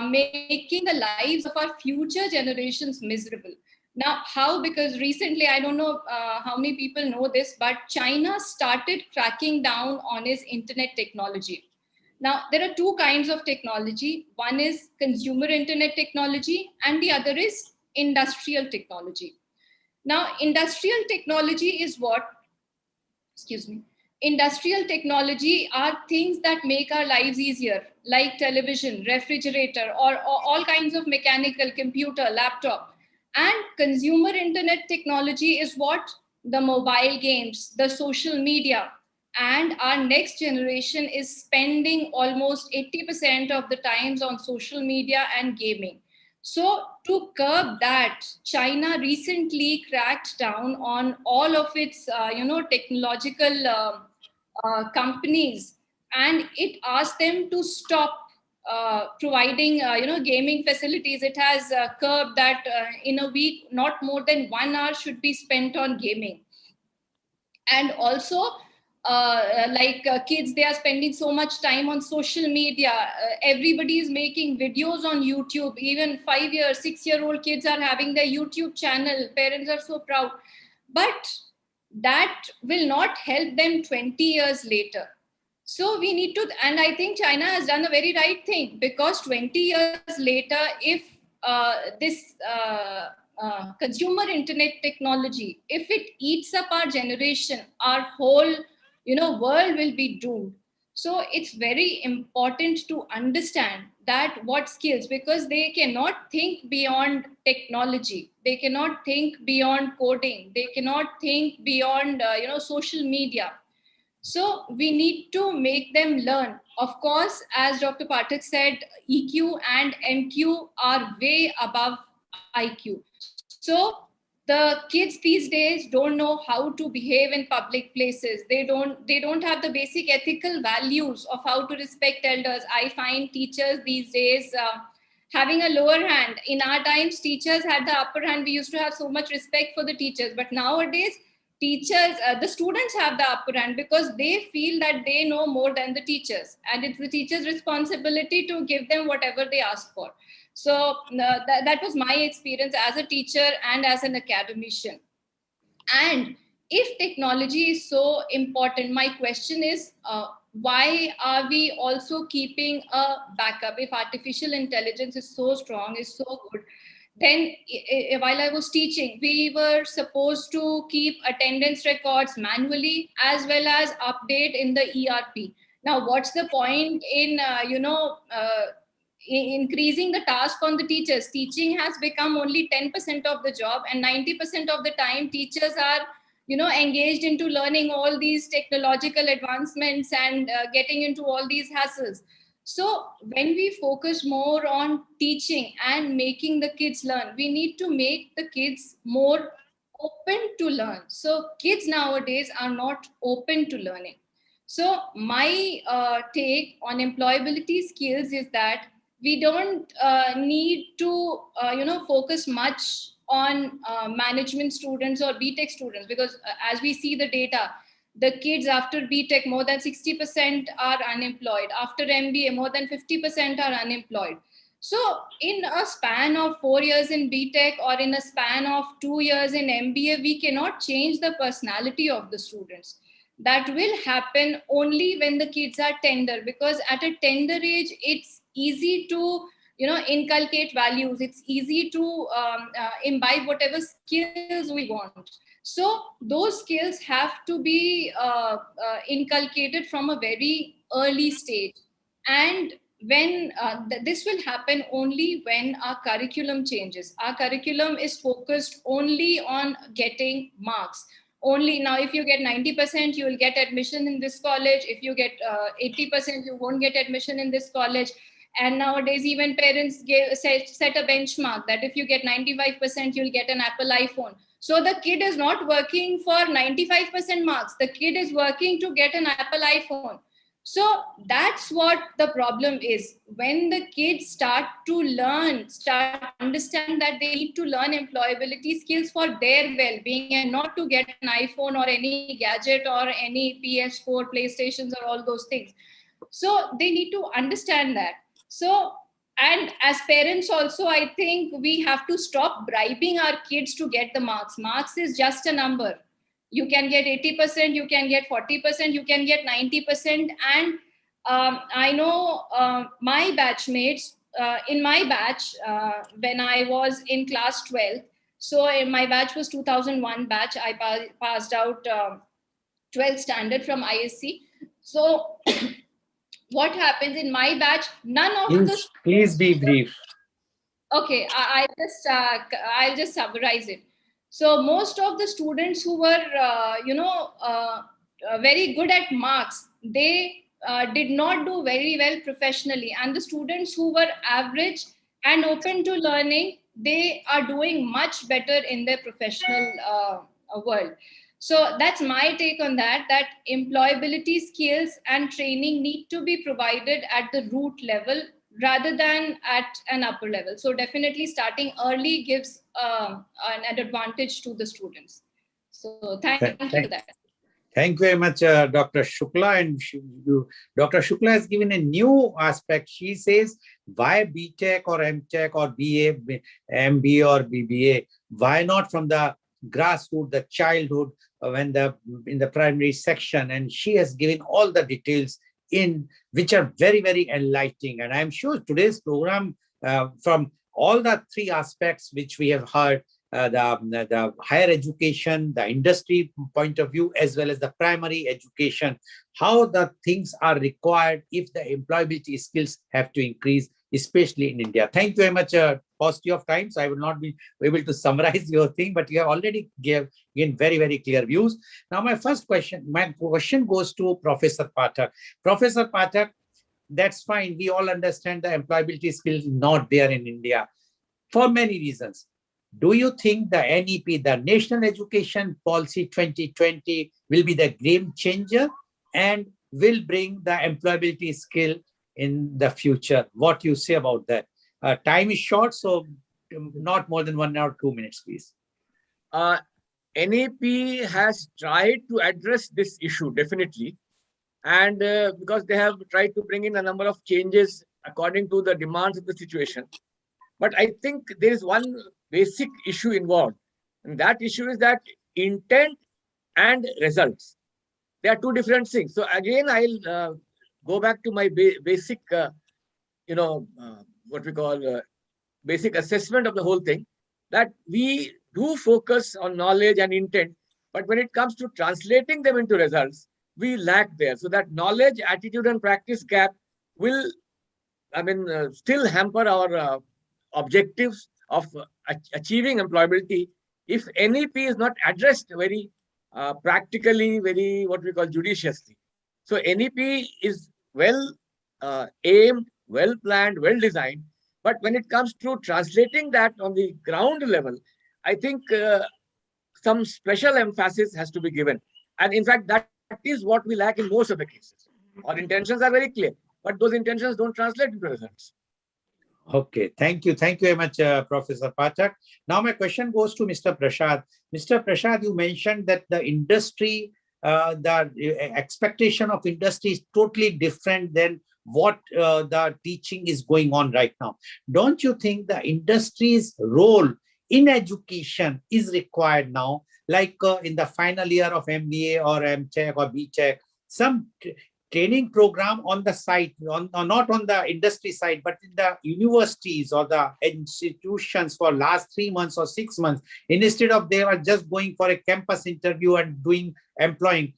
making the lives of our future generations miserable. Now, how? Because recently, I don't know how many people know this, but China started cracking down on its internet technology. Now, there are two kinds of technology. One is consumer internet technology, and the other is industrial technology. Now, industrial technology is what? Excuse me. Industrial technology are things that make our lives easier, like television, refrigerator, or all kinds of mechanical, computer, laptop. And consumer internet technology is what? The mobile games, the social media. And our next generation is spending almost 80% of the times on social media and gaming. So to curb that, China recently cracked down on all of its, technological companies, and it asked them to stop providing, gaming facilities. It has curbed that in a week, not more than 1 hour should be spent on gaming. And also kids, they are spending so much time on social media. Everybody is making videos on YouTube. Even 5-year 6-year-old kids are having their YouTube channel. Parents are so proud, but that will not help them 20 years later. So we need to, and I think China has done a very right thing, because 20 years later, if this consumer internet technology, if it eats up our generation, our whole world will be doomed. So it's very important to understand that what skills, because they cannot think beyond technology, they cannot think beyond coding, they cannot think beyond social media. So we need to make them learn. Of course, as Dr. Pathak said, EQ and MQ are way above IQ. So the kids these days don't know how to behave in public places. They don't have the basic ethical values of how to respect elders. I find teachers these days having a lower hand. In our times, teachers had the upper hand. We used to have so much respect for the teachers, but nowadays teachers, the students have the upper hand, because they feel that they know more than the teachers, and it's the teacher's responsibility to give them whatever they ask for. So that was my experience as a teacher and as an academician. And if technology is so important, my question is, why are we also keeping a backup? If artificial intelligence is so strong, is so good, then while I was teaching, we were supposed to keep attendance records manually as well as update in the ERP. Now, what's the point in, increasing the task on the teachers? Teaching has become only 10% of the job, and 90% of the time teachers are engaged into learning all these technological advancements and getting into all these hassles. So when we focus more on teaching and making the kids learn, we need to make the kids more open to learn. So kids nowadays are not open to learning. So my take on employability skills is that we don't need to focus much on management students or BTech students, because as we see the data, the kids after BTech, more than 60% are unemployed. After MBA, more than 50% are unemployed. So in a span of 4 years in BTech, or in a span of 2 years in MBA, we cannot change the personality of the students. that will happen only when the kids are tender, because at a tender age it's easy to inculcate values. It's easy to imbibe whatever skills we want. So those skills have to be inculcated from a very early stage. And when this will happen only when our curriculum changes. Our curriculum is focused only on getting marks. Only now, if you get 90%, you will get admission in this college. If you get 80%, you won't get admission in this college. And nowadays, even parents set a benchmark that if you get 95%, you'll get an Apple iPhone. So the kid is not working for 95% marks. The kid is working to get an Apple iPhone. So that's what the problem is. When the kids start to learn, start to understand that they need to learn employability skills for their well-being and not to get an iPhone or any gadget or any PS4, PlayStations or all those things. So they need to understand that. So, and as parents also, I think we have to stop bribing our kids to get the marks. Marks is just a number. You can get 80%, you can get 40%, you can get 90%. And I know my batchmates, in my batch, when I was in class 12, so my batch was 2001 batch, I passed out 12th standard from ISC. So what happens in my batch, none of the... Please be brief. Okay, I'll just summarize it. So most of the students who were, very good at marks, they did not do very well professionally. And the students who were average and open to learning, they are doing much better in their professional world. So that's my take on that, that employability skills and training need to be provided at the root level rather than at an upper level. So definitely starting early gives an advantage to the students. So thank you for that. Thank you very much, Dr. Shukla. And Dr. Shukla has given a new aspect. She says, why BTech or MTech or BA, MBA or BBA? Why not from the grassroots, the childhood, when in the primary section? And she has given all the details in which are very, very enlightening. And I'm sure today's program, from all the three aspects which we have heard, the higher education, the industry point of view, as well as the primary education, how the things are required if the employability skills have to increase, especially in India. Thank you very much. Paucity of time, so I will not be able to summarize your thing, but you have already given very, very clear views. Now, my question goes to Professor Pathak. Professor Pathak, that's fine. We all understand the employability skills not there in India for many reasons. Do you think the NEP, the National Education Policy 2020, will be the game changer and will bring the employability skill in the future? What do you say about that? Time is short, so not more than 1 or 2 minutes, please. NEP has tried to address this issue, definitely. And because they have tried to bring in a number of changes according to the demands of the situation. But I think there is one basic issue involved. And that issue is that intent and results. They are two different things. So again, I'll go back to my basic, what we call basic assessment of the whole thing, that we do focus on knowledge and intent, but when it comes to translating them into results, we lack there. So that knowledge, attitude, and practice gap will, still hamper our objectives of achieving employability if NEP is not addressed very practically, very what we call judiciously. So NEP is well aimed, well planned, well designed, but when it comes to translating that on the ground level, I think some special emphasis has to be given. And in fact, that is what we lack in most of the cases. Our intentions are very clear, but those intentions don't translate into results. Okay, thank you. Thank you very much, Professor Pathak. Now my question goes to Mr. Prashad. Mr. Prashad, you mentioned that the industry, the expectation of industry is totally different than what the teaching is going on right now. Don't you think the industry's role in education is required now? like in the final year of MBA or MTech or BTech, some training program on the site, not on the industry side, but in the universities or the institutions for last 3 months or 6 months, instead of they are just going for a campus interview and doing employing,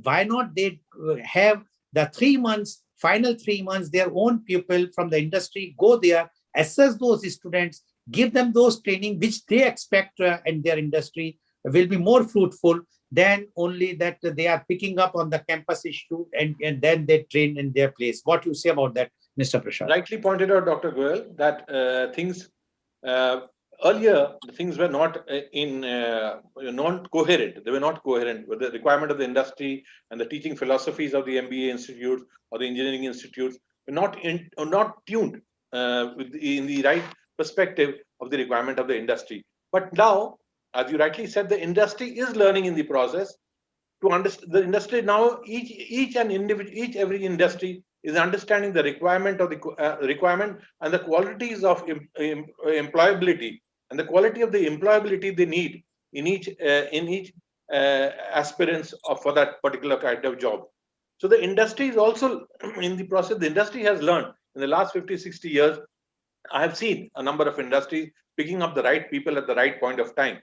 why not they have the 3 months, final 3 months, their own people from the industry go there, assess those students, give them those training which they expect in their industry will be more fruitful than only that they are picking up on the campus issue and then they train in their place. What you say about that, Mr. Prashad? Rightly pointed out, Dr. Goel, that things uh, earlier things were not non coherent. They were not coherent with the requirement of the industry, and the teaching philosophies of the MBA institutes or the engineering institutes were not tuned in the right perspective of the requirement of the industry. But now, as you rightly said, the industry is learning in the process to understand. The industry now, each every industry is understanding the requirement of the requirement and the qualities of employability, and the quality of the employability they need in each aspirants for that particular kind of job. So the industry is also in the process. The industry has learned in the last 50-60 years. I have seen a number of industries picking up the right people at the right point of time,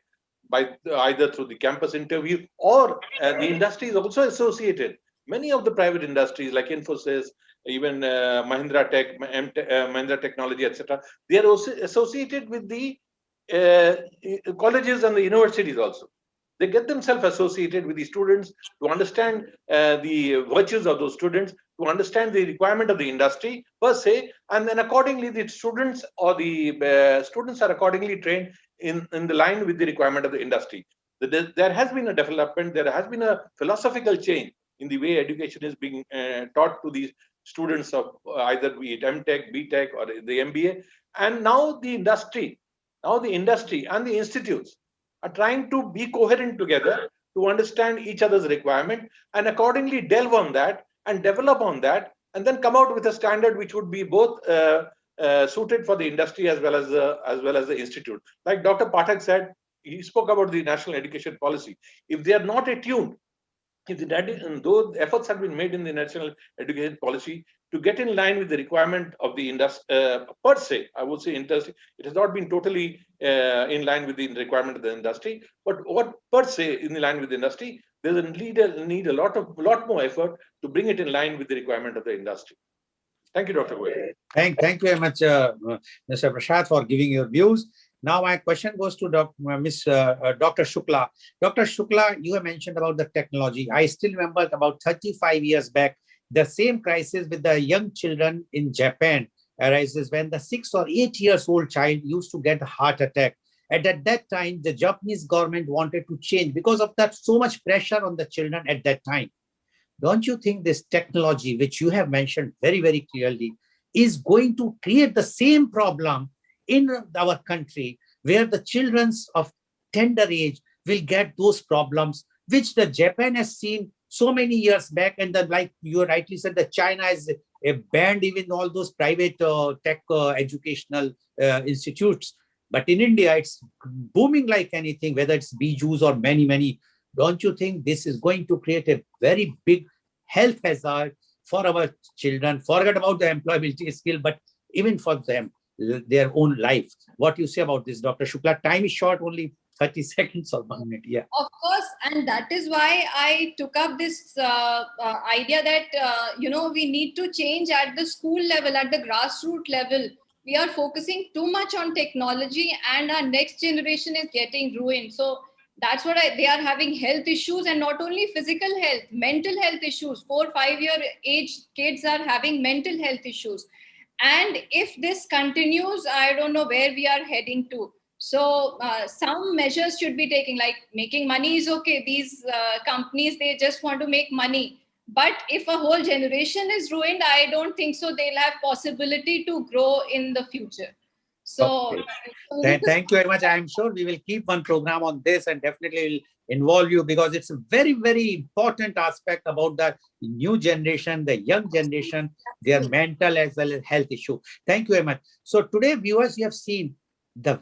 by either through the campus interview, or the industry is also associated. Many of the private industries like Infosys, even Mahindra Tech, Mahindra Technology, etc., they are also associated with the colleges and the universities also. They get themselves associated with the students to understand the virtues of those students, to understand the requirement of the industry per se, and then accordingly the students or the students are accordingly trained in the line with the requirement of the industry. There has been a development, there has been a philosophical change in the way education is being taught to these students of either be it MTech, BTech, or the MBA. And now the industry and the institutes are trying to be coherent together to understand each other's requirement and accordingly delve on that and develop on that, and then come out with a standard which would be both suited for the industry as well as the institute. Like Dr. Pathak said, he spoke about the national education policy. If they are not attuned, if those efforts have been made in the national education policy to get in line with the requirement of the industry per se, I would say industry, it has not been totally in line with the requirement of the industry, but what per se in line with the industry, there's a need a lot more effort to bring it in line with the requirement of the industry. Thank you, Dr. Goel. Thank you very much, Mr. Prashad, for giving your views. Now my question goes to Dr. Shukla. Dr. Shukla, you have mentioned about the technology. I still remember about 35 years back, the same crisis with the young children in Japan arises when the 6 or 8 years old child used to get a heart attack. And at that time, the Japanese government wanted to change because of that so much pressure on the children at that time. Don't you think this technology, which you have mentioned very, very clearly, is going to create the same problem in our country, where the children of tender age will get those problems, which the Japan has seen so many years back, and then, like you rightly said, that China has banned even all those private tech educational institutes. But in India, it's booming like anything, whether it's Bijus or many. Don't you think this is going to create a very big health hazard for our children? Forget about the employability skill, but even for them, their own life. What do you say about this, Dr. Shukla? Time is short, only 30 seconds or 1 minute. Yeah. Of course, and that is why I took up this idea that we need to change at the school level, at the grassroots level. We are focusing too much on technology, and our next generation is getting ruined. So that's what they are having health issues, and not only physical health, mental health issues. 4-5 year age kids are having mental health issues. And if this continues, I don't know where we are heading to. So some measures should be taken, like making money is okay. These companies, they just want to make money. But if a whole generation is ruined, I don't think so they'll have possibility to grow in the future. So Thank you very much. I'm sure we will keep one program on this and definitely will involve you, because it's a very, very important aspect about the new generation, the young generation, their mental as well as health issue. Thank you very much. So today, viewers, you have seen the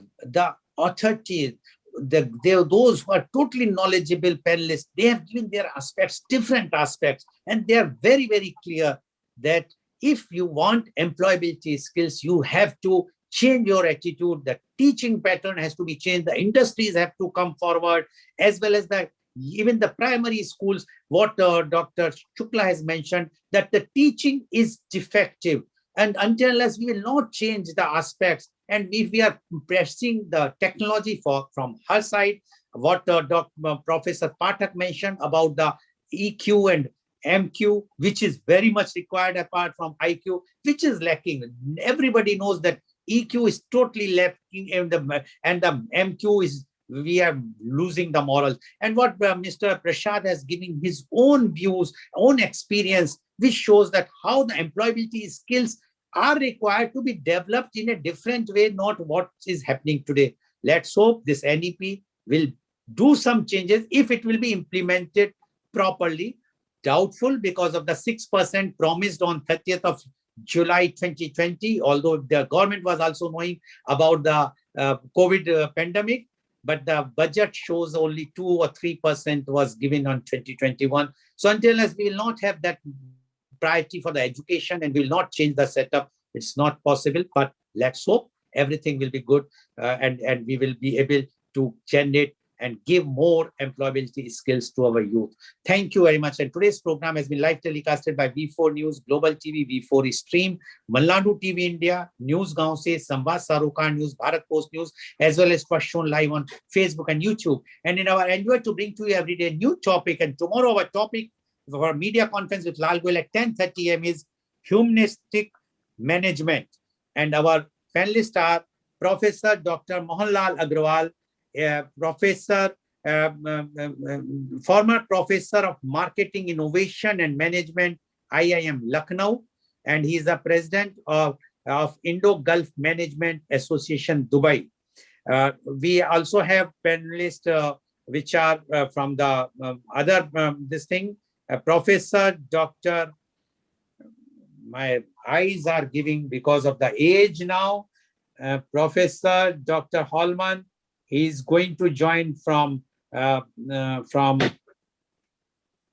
authorities, those who are totally knowledgeable panelists, they have given their aspects, different aspects, and they are very, very clear that if you want employability skills, you have to change your attitude. The teaching pattern has to be changed. The industries have to come forward, as well as even the primary schools. What Dr. Shukla has mentioned, that the teaching is defective. And until unless we will not change the aspects, and if we are pressing the technology from her side, what Professor Pathak mentioned about the EQ and MQ, which is very much required apart from IQ, which is lacking. Everybody knows that EQ is totally lacking, and the MQ is, we are losing the morals. And what Mr. Prashad has given his own views, own experience, which shows that how the employability skills are required to be developed in a different way, not what is happening today. Let's hope this NEP will do some changes if it will be implemented properly. Doubtful because of the 6% promised on 30th of July 2020, although the government was also knowing about the COVID pandemic, but the budget shows only 2 or 3% was given on 2021. So until as we will not have that priority for the education and will not change the setup, it's not possible. But let's hope everything will be good, and we will be able to generate and give more employability skills to our youth. Thank you very much. And today's program has been live telecasted by V4 News, Global TV, V4 Stream, Malnadu TV India, News Gaon Se, Samvad Sarokan News, Bharat Post News, as well as was shown live on Facebook and YouTube. And in our endeavor to bring to you every day a new topic, and tomorrow our topic for our media conference with Lal Goel at 10:30 a.m. is humanistic management. And our panelists are Professor Dr. Mohanlal Agrawal, professor, former professor of marketing, innovation and management, IIM Lucknow, and he is the president of Indo-Gulf Management Association, Dubai. We also have panelists which are from the other this thing, Professor Dr. My eyes are giving because of the age now. Professor Dr. Holman, he is going to join from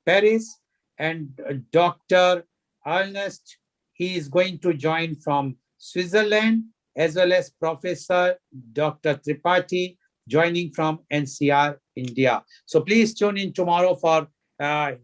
Paris, and Dr. Ernest, he is going to join from Switzerland, as well as Professor Dr. Tripathi joining from NCR, India. So please tune in tomorrow for a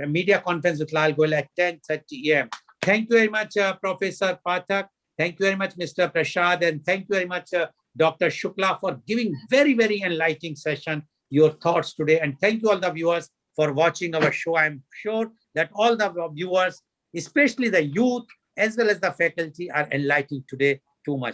media conference with Lal Goel at 10:30 a.m. Thank you very much, Professor Pathak. Thank you very much, Mr. Prashad, and thank you very much, Dr. Shukla, for giving very, very enlightening session, your thoughts today. And thank you all the viewers for watching our show. I'm sure that all the viewers, especially the youth, as well as the faculty, are enlightened today too much.